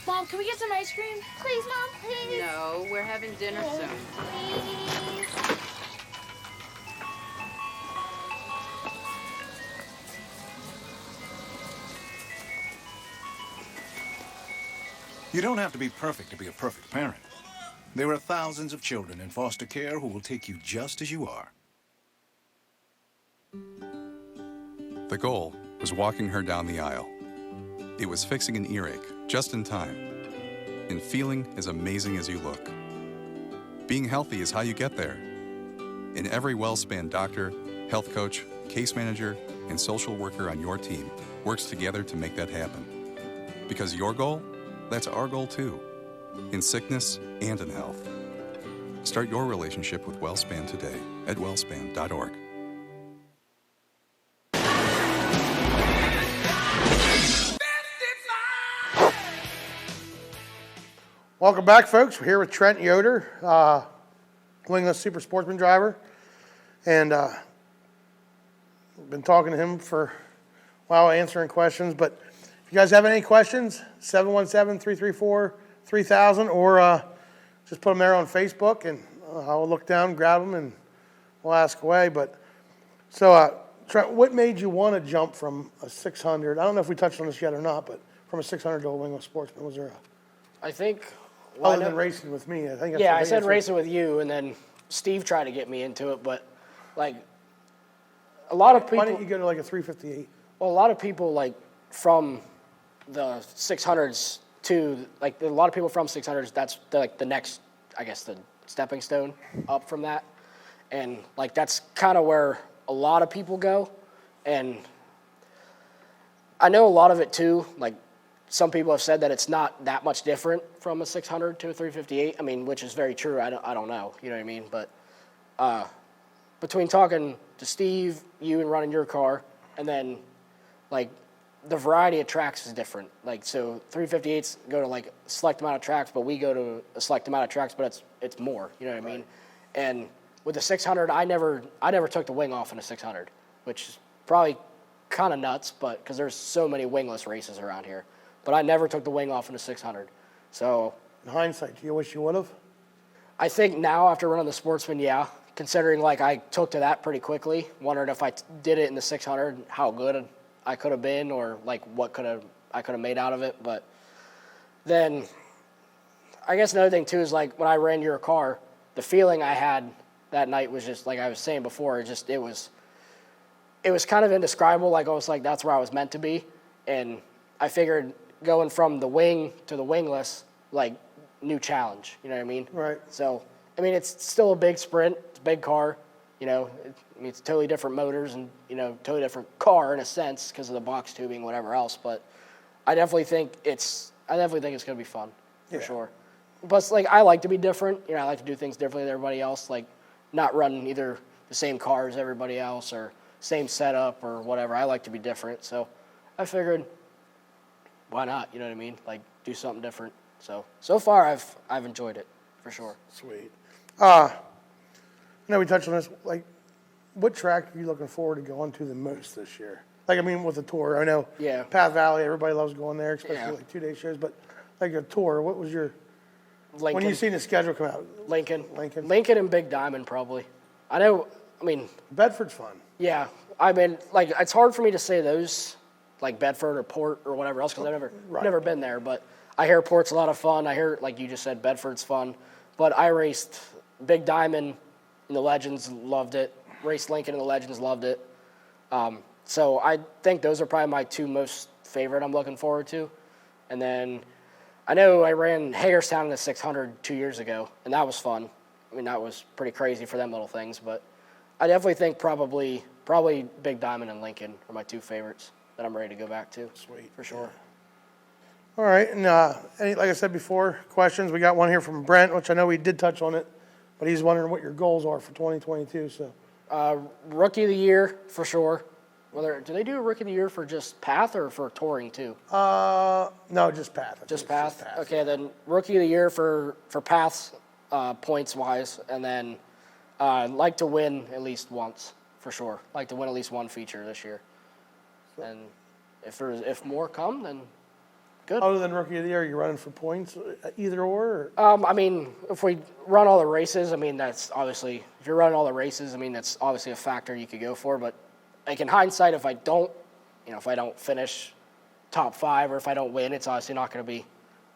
Mom, can we get some ice cream? Please, Mom, please. No, we're having dinner soon. Please. You don't have to be perfect to be a perfect parent. There are thousands of children in foster care who will take you just as you are. The goal was walking her down the aisle. It was fixing an earache just in time. And feeling as amazing as you look. Being healthy is how you get there. And every well-spanned doctor, health coach, case manager, and social worker on your team works together to make that happen. Because your goal, that's our goal too. In sickness and in health. Start your relationship with WellSpan today at wellspan.org. Welcome back, folks. We're here with Trent Yoder, wingless super sportsman driver. And we've been talking to him for a while, answering questions. But if you guys have any questions, 717-334-3000, or just put them there on Facebook, and I'll look down, grab them, and we'll ask away. But so, Trent, what made you want to jump from a 600? I don't know if we touched on this yet or not, but from a 600 to a wingless sportsman, was there I think. other than racing with me? I think. Yeah, I said racing with you, and then Steve tried to get me into it, but like a lot of people. Why didn't you go to like a 358? Well, a lot of people like from the 600s to like a lot of people from 600s. That's like the next, I guess, the stepping stone up from that, and like that's kind of where a lot of people go, and I know a lot of it too. Like some people have said that it's not that much different from a 600 to a 358. I mean, which is very true. I don't know. You know what I mean? But between talking to Steve, you and running your car, and then like the variety of tracks is different. Like so 358s go to like a select amount of tracks, but we go to a select amount of tracks, but it's more. You know what I mean? And with the 600, I never took the wing off in a 600, which is probably kind of nuts, but because there's so many wingless races around here. But I never took the wing off in a 600. So In hindsight, do you wish you would have? I think now after running the Sportsman, yeah, considering like I took to that pretty quickly, wondered if I did it in the 600, how good I could have been, or like what I could have made out of it. But then I guess another thing too is like when I ran your car, the feeling I had that night was just like I was saying before, it was kind of indescribable. Like I was like, that's where I was meant to be. And I figured going from the wing to the wingless, like new challenge, you know what I mean? Right. So, I mean, it's still a big sprint. It's a big car, you know. It's totally different motors and, you know, totally different car in a sense because of the box tubing, whatever else. But I definitely think it's going to be fun for sure. Plus, like, I like to be different. You know, I like to do things differently than everybody else, like not run either the same car as everybody else or same setup or whatever. I like to be different. So I figured, why not? You know what I mean? Like, do something different. So far, I've enjoyed it for sure. Sweet. I know we touched on this. Like, what track are you looking forward to going to the most this year? Like, I mean, with a tour, I know Yeah. Path Valley, everybody loves going there, especially Yeah. like 2-day shows, but like a tour, what was your, Lincoln, when you seen the schedule come out? Lincoln, Lincoln. and Big Diamond probably. I mean, Bedford's fun. yeah. I mean, like it's hard for me to say those, like Bedford or Port or whatever else, because I've never been there. But I hear Port's a lot of fun. I hear, like you just said, Bedford's fun. But I raced Big Diamond, and the Legends loved it. Raced Lincoln, and the Legends loved it. So I think those are probably my two most favorite I'm looking forward to. And then I know I ran Hagerstown in the 600 2 years ago, and that was fun. I mean, that was pretty crazy for them little things. But I definitely think probably Big Diamond and Lincoln are my two favorites that I'm ready to go back to. Sweet. For sure. All right, and like I said before, questions. We got one here from Brent, which I know we did touch on it, but he's wondering what your goals are for 2022. So, Rookie of the Year, for sure. Do they do a Rookie of the Year for just Path or for touring too? no, just Path. Just Path? Okay, then Rookie of the Year for Paths, points-wise, and then I'd like to win at least once, for sure. Like to win at least one feature this year. And if more come, then good. Other than Rookie of the Year, are you running for points, either or? I mean, if we run all the races, I mean, that's obviously, if you're running all the races, I mean, that's obviously a factor you could go for. But like in hindsight, if I don't finish top 5 or if I don't win, it's obviously not going to be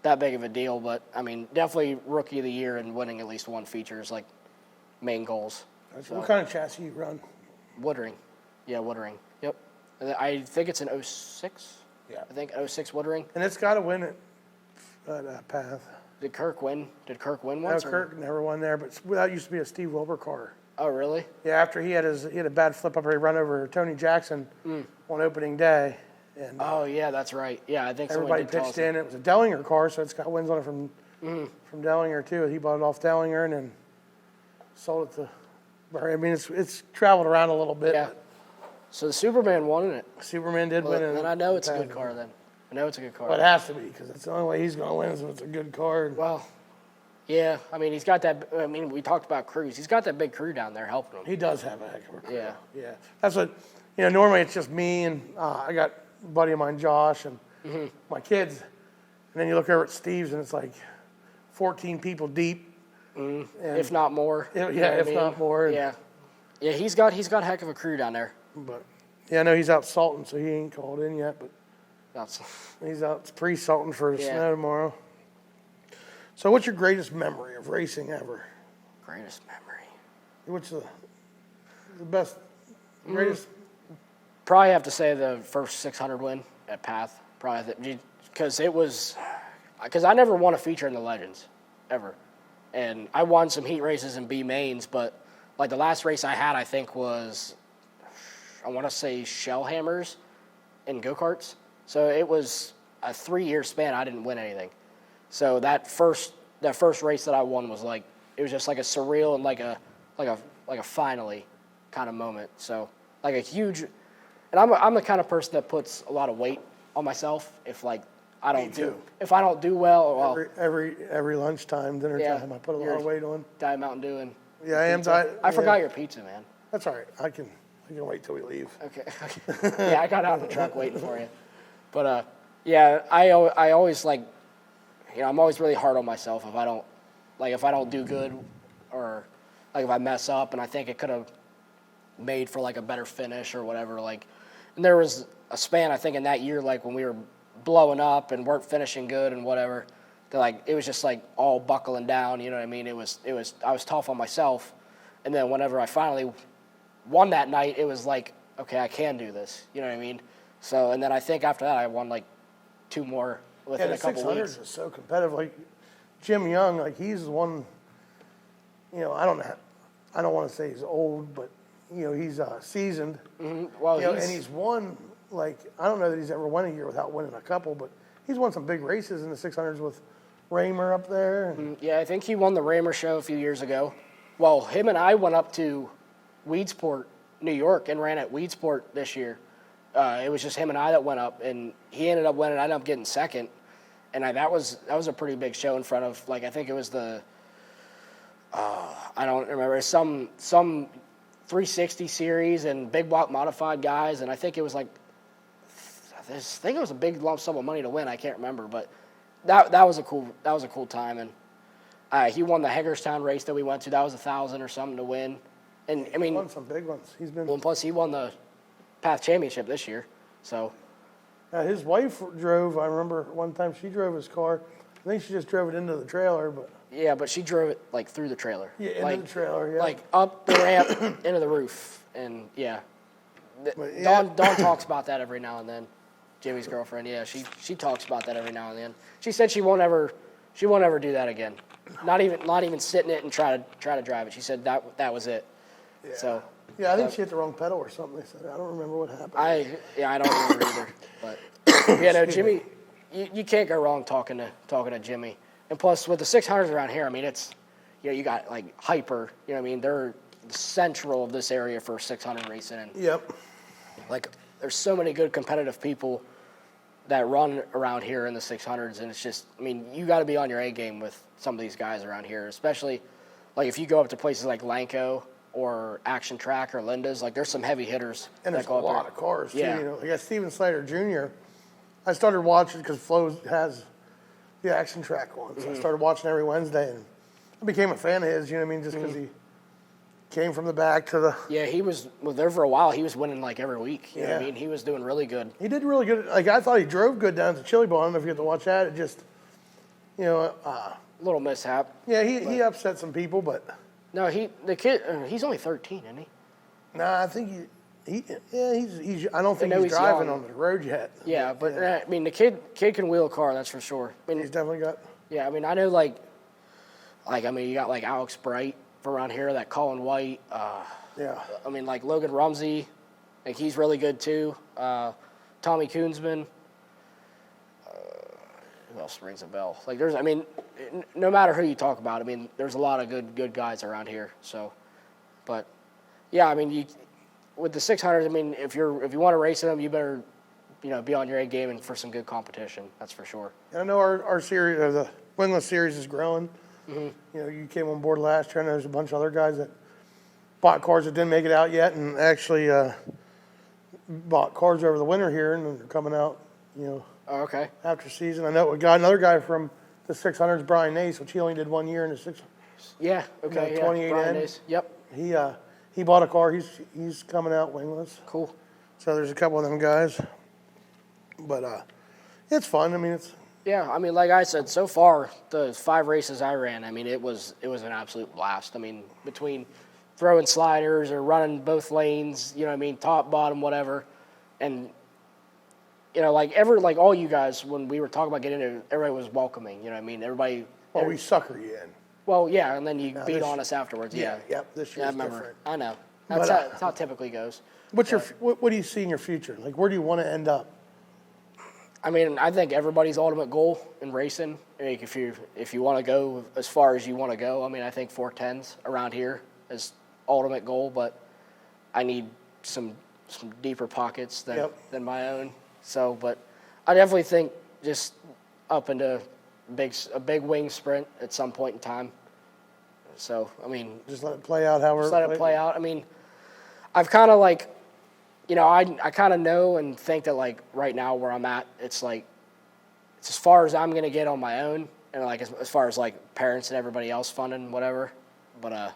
that big of a deal. But I mean, definitely Rookie of the Year and winning at least one feature is like main goals. So what kind of chassis you run? Woodring. Yeah, Woodring. Yep. And I think it's an 06. Yeah. I think 06 Woodring. And it's got to win at Path. Did Kirk win? Did Kirk win No, once? Kirk never won there, but that used to be a Steve Wilbur car. Oh, really? Yeah, after he had a bad flip up, he run over Tony Jackson on opening day, and Oh, yeah, that's right. Yeah, I think everybody somebody did tell pitched us in. It was a Dellinger car, so it's got wins on it from Dellinger too. He bought it off Dellinger and then sold it to. I mean, it's traveled around a little bit. Yeah. So the Superman won in it. But Superman did win it. Then I know it's a good car then. I know it's a good car. Well, it has to be because it's the only way he's going to win is if it's a good car. Well, yeah. I mean, he's got that. I mean, we talked about crews. He's got that big crew down there helping him. He does have a heck of a car. Yeah. Yeah. That's what, normally it's just me and I got a buddy of mine, Josh, and my kids. And then you look over at Steve's and it's like 14 people deep. And If not more. Yeah, You know what I if mean? not more. Yeah. Yeah, he's got a heck of a crew down there. But yeah, I know he's out salting, so he ain't called in yet. But That's he's out pre-salting for the Yeah. snow tomorrow. So, what's your greatest memory of racing ever? greatest memory. What's the best, greatest? Probably have to say the first 600 win at Path. Probably because I never won a feature in the Legends ever, and I won some heat races and B mains, but like the last race I had, I think was, I want to say shell hammers and go-karts. So it was a 3-year span. I didn't win anything. So that first race that I won was like, it was just like a surreal and like a finally kind of moment. So like a huge, and I'm the kind of person that puts a lot of weight on myself if like I don't do well. Well, Every lunchtime, dinner time, I put a lot of weight on. Diet Mountain Dew and Yeah, I am. I forgot your pizza, man. That's all right. I can wait till we leave. Okay. Yeah, I got out of the truck waiting for you. But yeah, I always like, I'm always really hard on myself if I don't do good or like if I mess up and I think it could have made for like a better finish or whatever. Like, and there was a span I think in that year like when we were blowing up and weren't finishing good and whatever. That like it was just like all buckling down. You know what I mean? I was tough on myself, and then whenever I finally won that night, it was like, okay, I can do this. You know what I mean? So, and then I think after that, I won like 2 more within a couple weeks. The 600s is so competitive. Like Jim Young, like he's one. I don't want to say he's old, but he's seasoned. Mm-hmm. Well, and he's won. Like I don't know that he's ever won a year without winning a couple, but he's won some big races in the 600s with Raymer up there. Yeah, I think he won the Raymer show a few years ago. Well, him and I went up to Weedsport, New York, and ran at Weedsport this year. It was just him and I that went up, and he ended up winning. I ended up getting second, and that was a pretty big show in front of like I think it was the I don't remember some 360 series and big block modified guys, and I think it was like, I think it was a big lump sum of money to win. I can't remember, but that was a cool time. And he won the Hagerstown race that we went to. That was 1,000 or something to win. And I mean, Won some big ones. He's been. well, plus he won the Path Championship this year. So His wife drove. I remember one time she drove his car. I think she just drove it into the trailer, but yeah, but she drove it like through the trailer. yeah, into like, the trailer. Yeah. like up the ramp into the roof, and yeah. But, yeah. Dawn talks about that every now and then. Jimmy's girlfriend, yeah, she talks about that every now and then. She said she won't ever do that again. Not even sit in it and try to drive it. She said that was it. Yeah. So yeah, I think she hit the wrong pedal or something. They said I don't remember what happened. I don't remember either. But yeah, no, Jimmy, you can't go wrong talking to Jimmy. And plus with the 600s around here, I mean it's you got like Hyper, you know what I mean? They're the central of this area for 600 racing, and Yep. like there's so many good competitive people that run around here in the 600s, and it's just, I mean, you got to be on your A game with some of these guys around here, especially like if you go up to places like Lanco or Action Track or Linda's, like there's some heavy hitters. And there's that a go up lot there. of cars too. Yeah. You know, like Steven Slater Jr. I started watching because Flo has the Action Track one, so I started watching every Wednesday, and I became a fan of his. You know what I mean? Just because he came from the back to the. Yeah, he was there for a while. He was winning like every week. You know what I Yeah. mean? He was doing really good. He did really good. Like I thought he drove good down to Chili Bowl. I don't know if you get to watch that. It just, you know, Little mishap. yeah, he upset some people, but No, the kid, he's only 13, isn't he? nah, I think he's I don't think know he's he's driving young. on the road yet. Yeah, but I mean the kid can wheel a car, that's for sure. I mean, He's definitely got. yeah, I mean I know like I mean you got like Alex Bright from around here, that Colin White. Yeah. I mean, like Logan Rumsey, like he's really good too. Tommy Koonsman. Who else rings a bell? Like there's, I mean, no matter who you talk about, I mean, there's a lot of good guys around here. So, but yeah, I mean, with the 600s, I mean, if you want to race them, you better, be on your A game and for some good competition. That's for sure. And I know our series, the wingless series, is growing. You know, you came on board last year, and there's a bunch of other guys that bought cars that didn't make it out yet, and actually bought cars over the winter here, and they're coming out, Oh, okay. after season. I know we got another guy from the 600s, Brian Nace, which he only did 1 year in the 600s. Yeah. Okay. Yeah. 28 Brian N. Days. Yep. He bought a car. He's coming out wingless. Cool. So there's a couple of them guys, but it's fun. I mean, it's. Yeah, I mean, like I said, so far the 5 races I ran, I mean, it was an absolute blast. I mean, between throwing sliders or running both lanes, top, bottom, whatever, and like all you guys, when we were talking about getting into it, everybody was welcoming. You know what I mean? Everybody. Well, we sucker you in. Well, yeah, and then you beat this- on us afterwards. Yeah. Yep. This Yeah, I year's remember. different. I know. But, That's how it typically goes. What do you see in your future? Like, where do you want to end up? I mean, I think everybody's ultimate goal in racing, like if you want to go as far as you want to go, I mean, I think 410s around here is ultimate goal, but I need some deeper pockets than my own. So, but I definitely think just up into a big wing sprint at some point in time. So, I mean, Just let it play out however. just let it play out. I mean, I've kind of like, I kind of know and think that like right now where I'm at, it's like, it's as far as I'm going to get on my own, and like as far as like parents and everybody else funding, whatever. But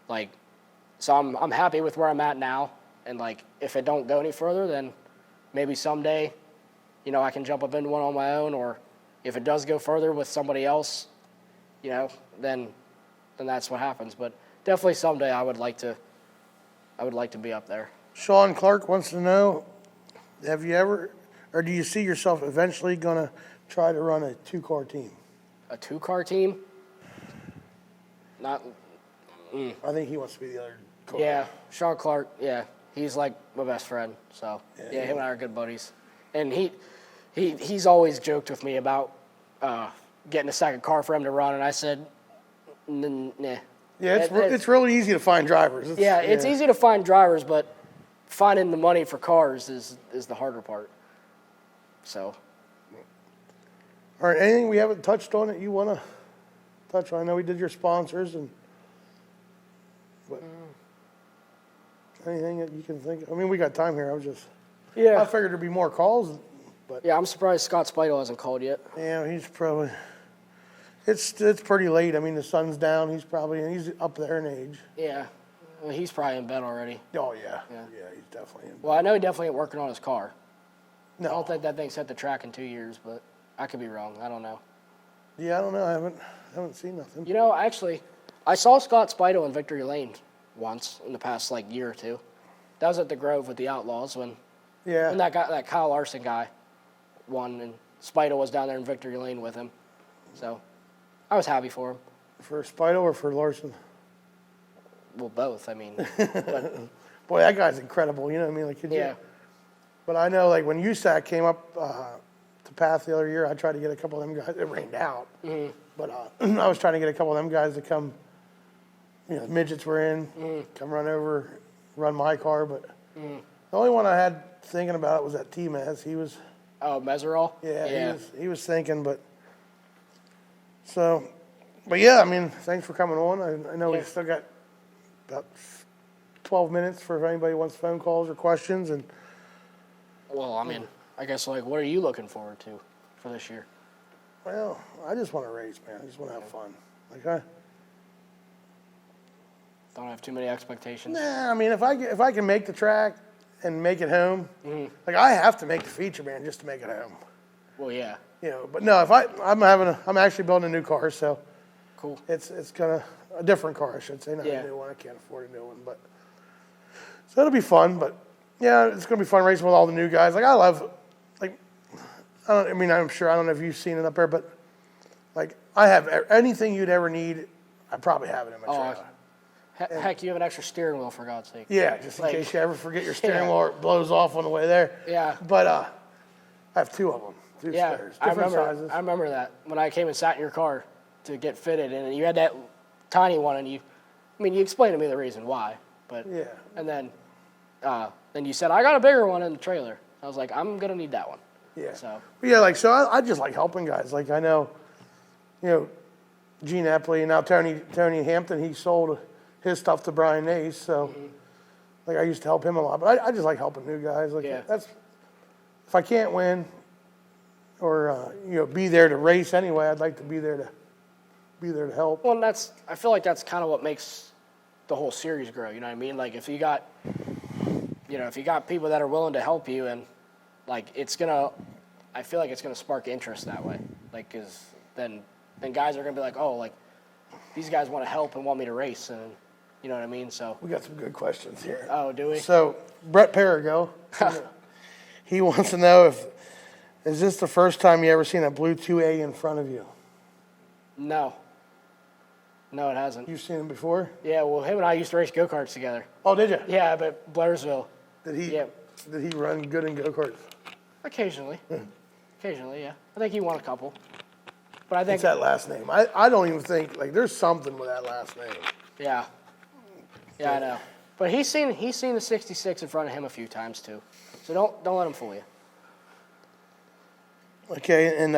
like, so I'm happy with where I'm at now, and like if it don't go any further, then maybe someday, I can jump up into one on my own, or if it does go further with somebody else, then that's what happens. But definitely someday I would like to be up there. Sean Clark wants to know, have you ever, or do you see yourself eventually going to try to run a 2-car team? A 2-car team? Not. I think he wants to be the other car. Yeah, Sean Clark. Yeah, he's like my best friend. So yeah, him and I are good buddies. And he's always joked with me about getting a second car for him to run, and I said, nah. Yeah, it's really easy to find drivers. It's easy to find drivers, but finding the money for cars is the harder part. So. All right, anything we haven't touched on that you want to touch on? I know we did your sponsors and. But, Anything that you can think of? I mean, we got time here. I Yeah. figured there'd be more calls, but Yeah, I'm surprised Scott Speidel hasn't called yet. yeah, he's probably. It's pretty late. I mean, the sun's down. He's up there in age. Yeah. Well, he's probably in bed already. Oh yeah, Yeah. he's definitely in. Well, I know he definitely ain't working on his car. I No, don't think that thing's hit the track in 2 years, but I could be wrong. I don't know. yeah, I don't know. I haven't seen nothing. You know, actually, I saw Scott Speidel in Victory Lane once in the past like year or two. That was at the Grove with the Outlaws when Yeah, that Kyle Larson guy won, and Speidel was down there in Victory Lane with him. So I was happy for him. for Speidel or for Larson. Well, both. I mean, Boy, that guy's incredible. You know what I mean? Like, yeah, But I know, like, when USAC came up to Path the other year, I tried to get a couple of them guys. It rained out. Mm-hmm. But I was trying to get a couple of them guys to come, midgets were in, come run over, run my car. But the only one I had thinking about it was that T-Maz. He was, oh, Meserol. yeah, he was thinking, but yeah, I mean, thanks for coming on. I know we Yeah. still got about 12 minutes for if anybody wants phone calls or questions. And Well, I mean, I guess like, what are you looking forward to for this year? well, I just want to race, man. I just want to have fun. Like Don't have too many expectations. Nah, I mean, if I can make the track and make it home, like I have to make the feature, man, just to make it home. Well, yeah, But no, if I'm actually building a new car, so cool. it's a different car, I should say, not Yeah. a new one. I can't afford a new one, but so it'll be fun. But yeah, it's gonna be fun racing with all the new guys. Like I love, like I'm sure I don't know if you've seen it up there, but like I have anything you'd ever need, I probably have it in my trailer. Heck, you have an extra steering wheel for God's sake. Yeah, just in Like- case you ever forget your steering Yeah. wheel or it blows off on the way there. Yeah. But I have two of them, two Yeah, spares, I different remember. sizes. I remember that when I came and sat in your car to get fitted, and you had that tiny one, and you explained to me the reason why, but Yeah. and then you said I got a bigger one in the trailer. I was like, I'm gonna need that one. Yeah. So But yeah, so I just like helping guys. Like I know, Gene Epley and now Tony Hampton. He sold his stuff to Brian Nace, so like I used to help him a lot. But I just like helping new guys. Like Yeah. that's if I can't win or be there to race anyway, I'd like to be there to help. well, and I feel like that's kind of what makes the whole series grow. You know what I mean? Like if you got people that are willing to help you, and like I feel like it's gonna spark interest that way. Like, cause then guys are gonna be like, oh, like these guys want to help and want me to race, and you know what I mean. So We got some good questions here. oh, do we? So Brett Perigo, he wants to know is this the first time you ever seen a blue 2A in front of you? No, it hasn't. You've seen him before? Yeah, well, him and I used to race go-karts together. Oh, did you? Yeah, but Blairsville. Did he? Yeah. Did he run good in go-karts? Occasionally. Occasionally, yeah. I think he won a couple. But I think It's that last name. I don't even think there's something with that last name. yeah. Yeah, I know. But he's seen the 66 in front of him a few times too. So don't let him fool you. Okay, and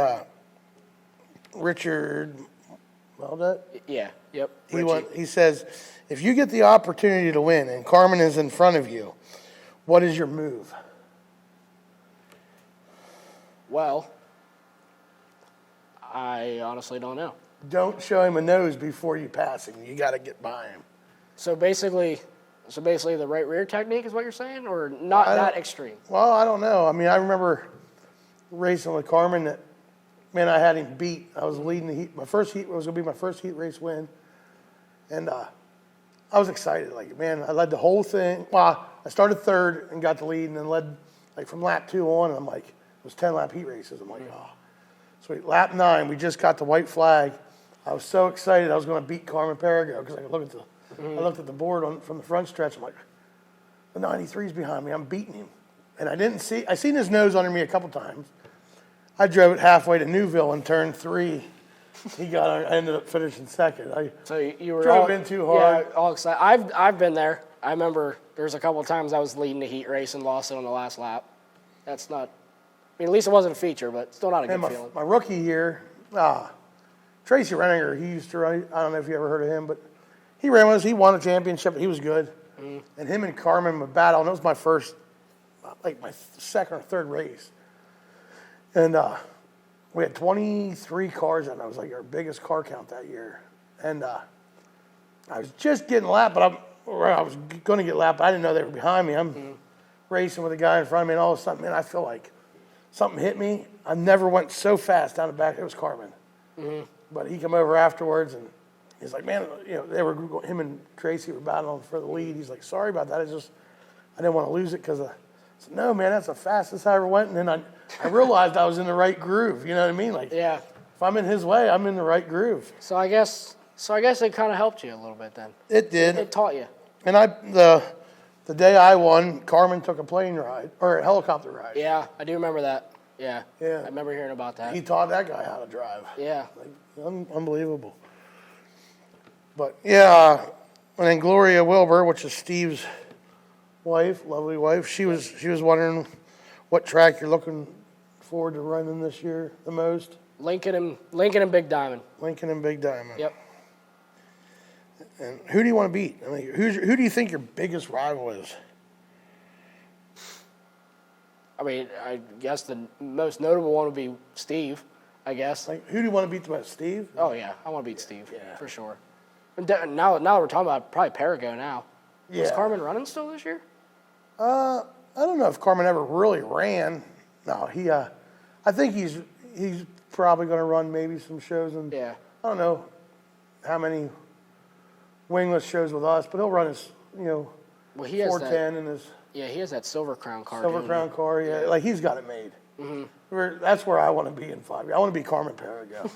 Richard Weldet, Yeah. Yep. he says, if you get the opportunity to win and Carmen is in front of you, what is your move? Well, I honestly don't know. Don't show him a nose before you pass him. You got to get by him. So basically the right rear technique is what you're saying, or not that extreme? Well, I don't know. I mean, I remember racing with Carmen that, man, I had him beat. I was leading the heat. My first heat was going to be my first heat race win. And I was excited. Like, man, I led the whole thing. Well, I started third and got the lead and then led, like, from lap 2 on. And I'm like, it was 10-lap heat races. I'm like, oh, sweet. Lap 9, we just got the white flag. I was so excited I was going to beat Carmen Perigo because I looked at the board from the front stretch. I'm like, the 93's behind me. I'm beating him. And I seen his nose under me a couple times. I drove it halfway to Newville in turn 3. I ended up finishing second. So you were drove in too hard. Yeah, all excited. I've been there. I remember there's a couple of times I was leading the heat race and lost it on the last lap. That's not. I mean, at least it wasn't a feature, but still not a good feeling. My rookie year, Tracy Renninger, he used to run. I don't know if you ever heard of him, but he ran with us. He won a championship. He was good. and him and Carmen would battle, and it was my first, like my second or third race. And we had 23 cars, and I was like our biggest car count that year. And I was just getting lapped, I was going to get lapped, but I didn't know they were behind me. I'm racing with a guy in front of me, and all of a sudden, man, I feel like something hit me. I never went so fast down the back. It was Carmen. But he came over afterwards, and he's like, man, him and Tracy were battling for the lead. He's like, sorry about that. I didn't want to lose it because I said, no, man, that's the fastest I ever went. And then I realized I was in the right groove. You know what I mean? Like, Yeah. if I'm in his way, I'm in the right groove. So I guess it kind of helped you a little bit then. It did. It taught you. And the day I won, Carmen took a plane ride, or a helicopter ride. Yeah, I do remember that. Yeah. Yeah. I remember hearing about that. He taught that guy how to drive. Yeah. Like, unbelievable. But, yeah, and then Gloria Wilbur, which is Steve's wife, lovely wife, she was wondering what track you're looking forward to running this year the most. Lincoln and Big Diamond. Lincoln and Big Diamond. Yep. And who do you want to beat? I mean, who do you think your biggest rival is? I mean, I guess the most notable one would be Steve, I guess. Like, who do you want to beat the most? Steve? Oh, yeah. I want to beat Steve, for sure. And now we're talking about probably Perigo now. Yeah. Is Carmen running still this year? I don't know if Carmen ever really ran. No, I think he's probably going to run maybe some shows. And Yeah. I don't know how many wingless shows with us, but he'll run his, Well, he has 410 and his Yeah, he has that Silver Crown car. Silver Crown car. Yeah, like he's got it made. That's where I want to be in 5 years. I want to be Carmen Perigo.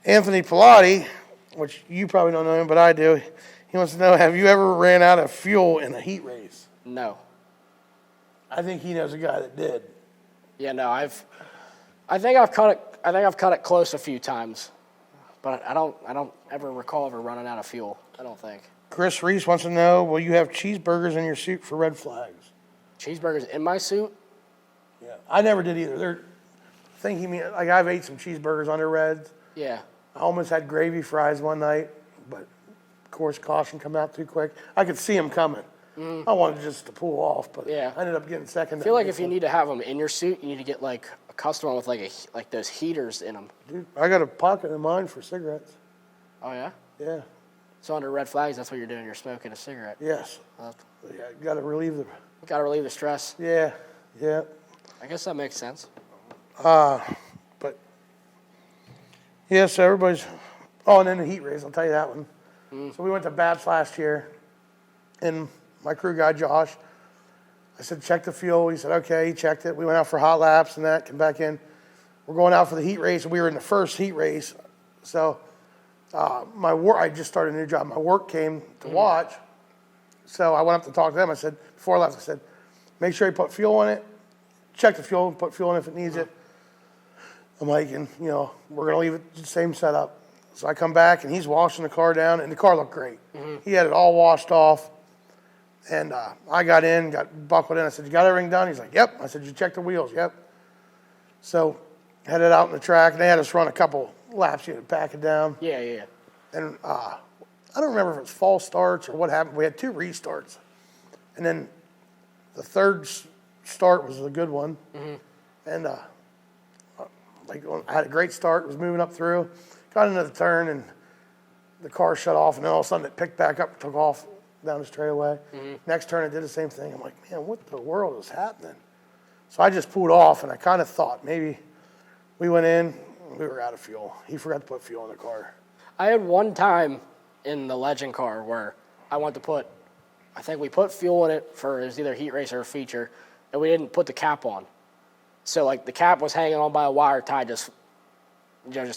Anthony Pilati, which you probably don't know him, but I do. He wants to know: have you ever ran out of fuel in a heat race? No. I think he knows a guy that did. Yeah, no, I think I've cut it close a few times, but I don't ever recall ever running out of fuel. I don't think. Chris Reese wants to know: will you have cheeseburgers in your suit for red flags? Cheeseburgers in my suit? Yeah, I never did either. I think he mean like I've ate some cheeseburgers under reds. Yeah. I almost had gravy fries one night, but of course caution come out too quick. I could see him coming. I wanted just to pull off, but Yeah. I ended up getting second. I feel like if you need to have them in your suit, you need to get like a custom one with like those heaters in them. Dude, I got a pocket in mine for cigarettes. Oh yeah. Yeah. So under red flags, that's what you're doing. You're smoking a cigarette. Yes. Yeah, Got to relieve the. got to relieve the stress. Yeah. Yeah. I guess that makes sense. But yeah, so everybody's. Oh, and then the heat race. I'll tell you that one. So we went to Babs last year, and my crew guy Josh. I said, check the fuel. He said, okay. He checked it. We went out for hot laps and that. Came back in. We're going out for the heat race, and we were in the first heat race. So my work. I just started a new job. My work came to watch. So I went up to talk to them. I said, before I left, I said, make sure you put fuel in it. Check the fuel, put fuel in if it needs it. I'm like, and we're gonna leave it the same setup. So I come back and he's washing the car down, and the car looked great. He had it all washed off, and I got in, got buckled in. I said, you got everything done? He's like, yep. I said, you checked the wheels? Yep. So headed out in the track, and they had us run a couple laps. You had to pack it down. Yeah. And I don't remember if it was false starts or what happened. We had 2 restarts, and then the third start was a good one. And I had a great start, was moving up through, got into the turn, and the car shut off, and then all of a sudden it picked back up and took off down the straightaway. Next turn it did the same thing. I'm like, man, what the world is happening? So I just pulled off, and I kind of thought maybe we went in, we were out of fuel. He forgot to put fuel in the car. I had one time in the Legend car where I think we put fuel in it for it was either heat race or a feature, and we didn't put the cap on. So like the cap was hanging on by a wire tied, just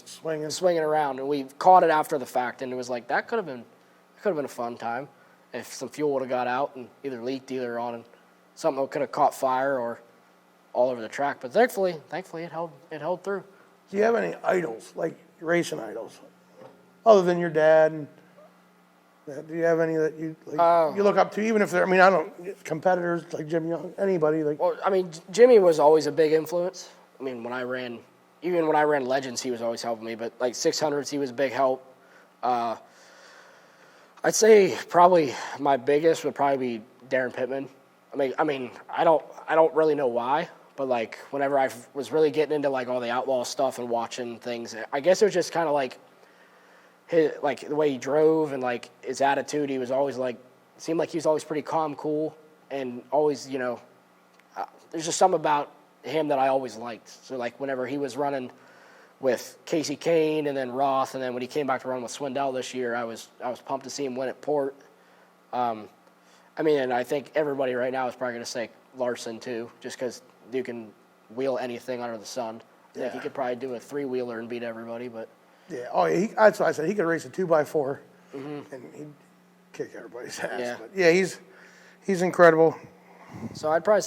swinging around, and we caught it after the fact, and it was like that could have been a fun time if some fuel would have got out and either leaked on and something could have caught fire or all over the track. But thankfully it held through. Do you have any idols, like racing idols, other than your dad? And do you have any that you look up to, even if they're, I don't, competitors like Jim Young, anybody like? Well, Jimmy was always a big influence. When I ran Legends, he was always helping me. But like 600s, he was a big help. I'd say probably my biggest would probably be Darren Pittman. I mean, I don't really know why, but like whenever I was really getting into like all the outlaw stuff and watching things, I guess it was just kind of like the way he drove and like his attitude. He was always like, seemed like he was always pretty calm, cool, and always, you know, there's just something about him that I always liked. So like whenever he was running with Casey Kane and then Roth, and then when he came back to run with Swindell this year, I was pumped to see him win at Port. I mean, and I think everybody right now is probably going to say Larson too, just because Duke can wheel anything under the sun. I think he could probably do a 3-wheeler and beat everybody, but Yeah, that's what I said. He could race a 2x4, and he'd kick everybody's ass. Yeah. But yeah, he's incredible. so I'd probably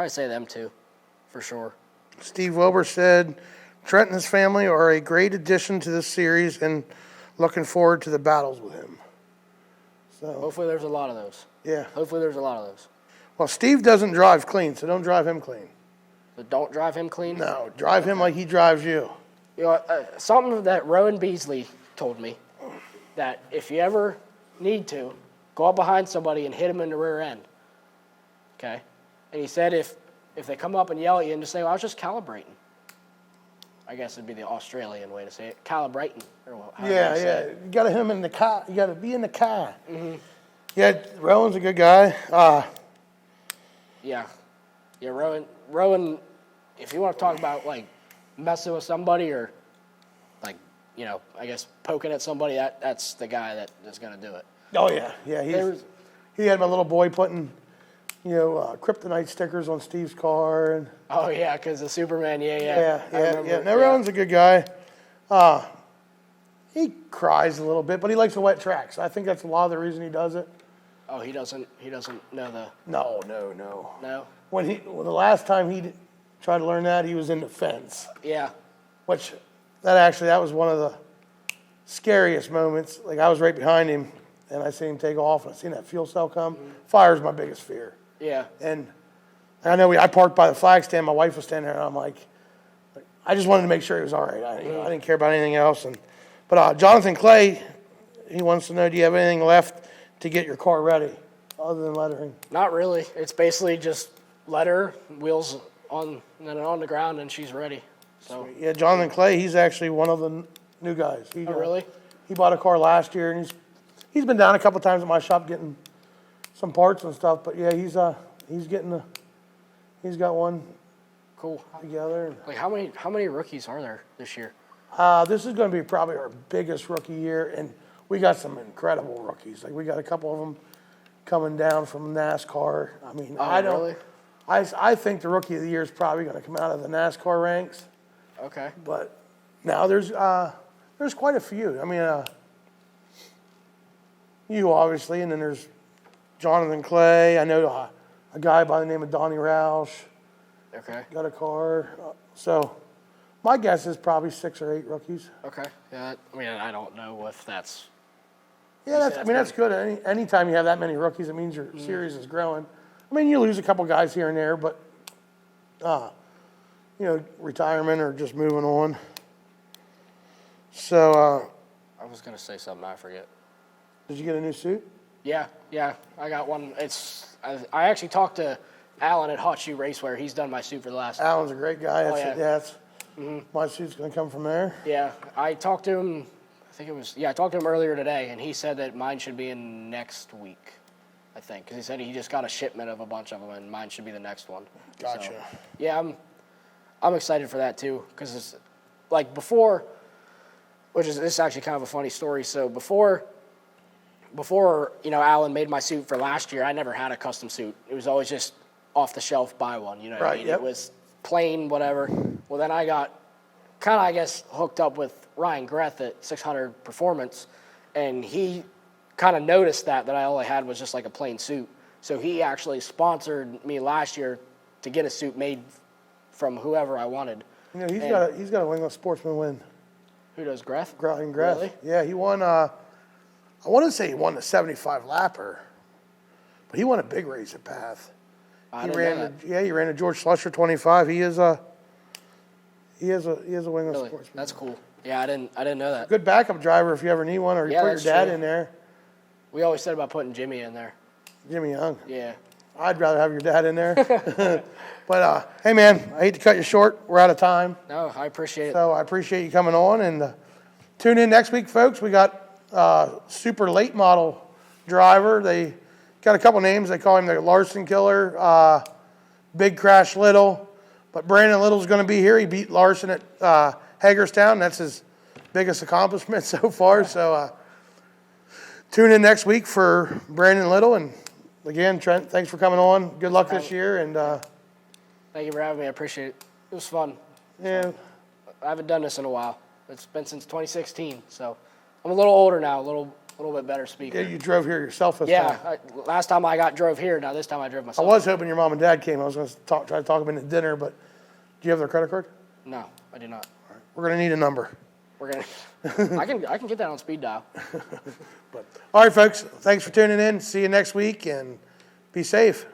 say them two, for sure. Steve Wilbur said, Trent and his family are a great addition to this series and looking forward to the battles with him. So, Hopefully there's a lot of those. yeah. Hopefully there's a lot of those. Well, Steve doesn't drive clean, so don't drive him clean. So don't drive him clean. No, drive him like he drives you. You know, something that Rowan Beasley told me, that if you ever need to, go up behind somebody and hit them in the rear end. Okay? And he said if they come up and yell at you and just say, well, I was just calibrating. I guess it'd be the Australian way to say it, calibrating. Or however you say Yeah. it. You got to hit him in the car. You got to be in the car. Yeah, Rowan's a good guy. Yeah. Yeah, Rowan, if you want to talk about, like, messing with somebody or, like, you know, I guess poking at somebody, that's the guy that is going to do it. Oh, yeah. Yeah, he had my little boy putting, kryptonite stickers on Steve's car. And Oh, yeah, because the Superman, I yeah. remember, No, Rowan's a good guy. He cries a little bit, but he likes the wet tracks. I think that's a lot of the reason he does it. Oh, he doesn't know the... No. No? When the last time he tried to learn that, he was in the fence, Yeah. which that was one of the scariest moments. Like, I was right behind him, and I seen him take off, and I seen that fuel cell come. Fire's my biggest fear. Yeah. And I know I parked by the flag stand. My wife was standing there, and I'm like, I just wanted to make sure he was all right. I didn't care about anything else. But Jonathan Clay, he wants to know, do you have anything left to get your car ready other than lettering? Not really. It's basically just letter, wheels on, and then on the ground, and she's ready. So. Yeah, Jonathan Clay, he's actually one of the new guys. Oh, really? He bought a car last year, and he's been down a couple times at my shop getting some parts and stuff. But yeah, he's got one Cool. together. Like how many rookies are there this year? This is going to be probably our biggest rookie year, and we got some incredible rookies. Like, we got a couple of them coming down from NASCAR. I mean, Really? I think the rookie of the year is probably going to come out of the NASCAR ranks. Okay. But now there's quite a few. I mean, you obviously, and then there's Jonathan Clay. I know a guy by the name of Donnie Roush Okay. got a car. So my guess is probably 6 or 8 rookies. Okay. Yeah. I mean, I don't know if that's. Yeah, that's good. Anytime you have that many rookies, it means your series is growing. I mean, you lose a couple guys here and there, but retirement or just moving on. So, I was gonna say something. I forget. did you get a new suit? Yeah. I got one. I actually talked to Alan at Hot Shoe Racewear. He's done my suit for the last. Alan's a great guy. Oh, yeah. My suit's going to come from there. Yeah. I talked to him. I talked to him earlier today, and he said that mine should be in next week. I think, because he said he just got a shipment of a bunch of them, and mine should be the next one. Gotcha. So, yeah, I'm excited for that too, because it's like before, this is actually kind of a funny story. So before Alan made my suit for last year, I never had a custom suit. It was always just off the shelf, buy one. You know what I mean? Yep. It was plain, whatever. Well, then I got kind of, I guess, hooked up with Ryan Greth at 600 Performance, and he kind of noticed that all I had was just like a plain suit. So he actually sponsored me last year to get a suit made from whoever I wanted. He's got a New England Sportsman win. Who does, Greth? Greth. Really? Yeah, he won. I want to say he won the 75 lapper, but he won a big race at Path. I didn't know that. He ran a George Slusher 25. He is a New England Really? Sportsman. That's cool. Yeah, I didn't know that. Good backup driver if you ever need one, or you put your that's dad true. in there. We always said about putting Jimmy in there. Jimmy Young. Yeah. I'd rather have your dad in there. But, hey, man, I hate to cut you short. We're out of time. No, I appreciate it. So I appreciate you coming on. And tune in next week, folks. We got super late model driver. They got a couple names. They call him the Larson Killer, Big Crash Little. But Brandon Little's going to be here. He beat Larson at Hagerstown. That's his biggest accomplishment so far. So tune in next week for Brandon Little. And again, Trent, thanks for coming on. Good luck this year. And thank you for having me. I appreciate it. It was fun. yeah, I haven't done this in a while. It's been since 2016, so I'm a little older now, a little bit better speaker. you drove here yourself this time. Yeah, last time I drove here. Now this time I drove I myself. was hoping your mom and dad came. I was going to try to talk them into dinner, but do you have their credit card? No, I do not. We're going to need a number. We're gonna. I can get that on speed dial. All right, folks. Thanks for tuning in. See you next week, and be safe.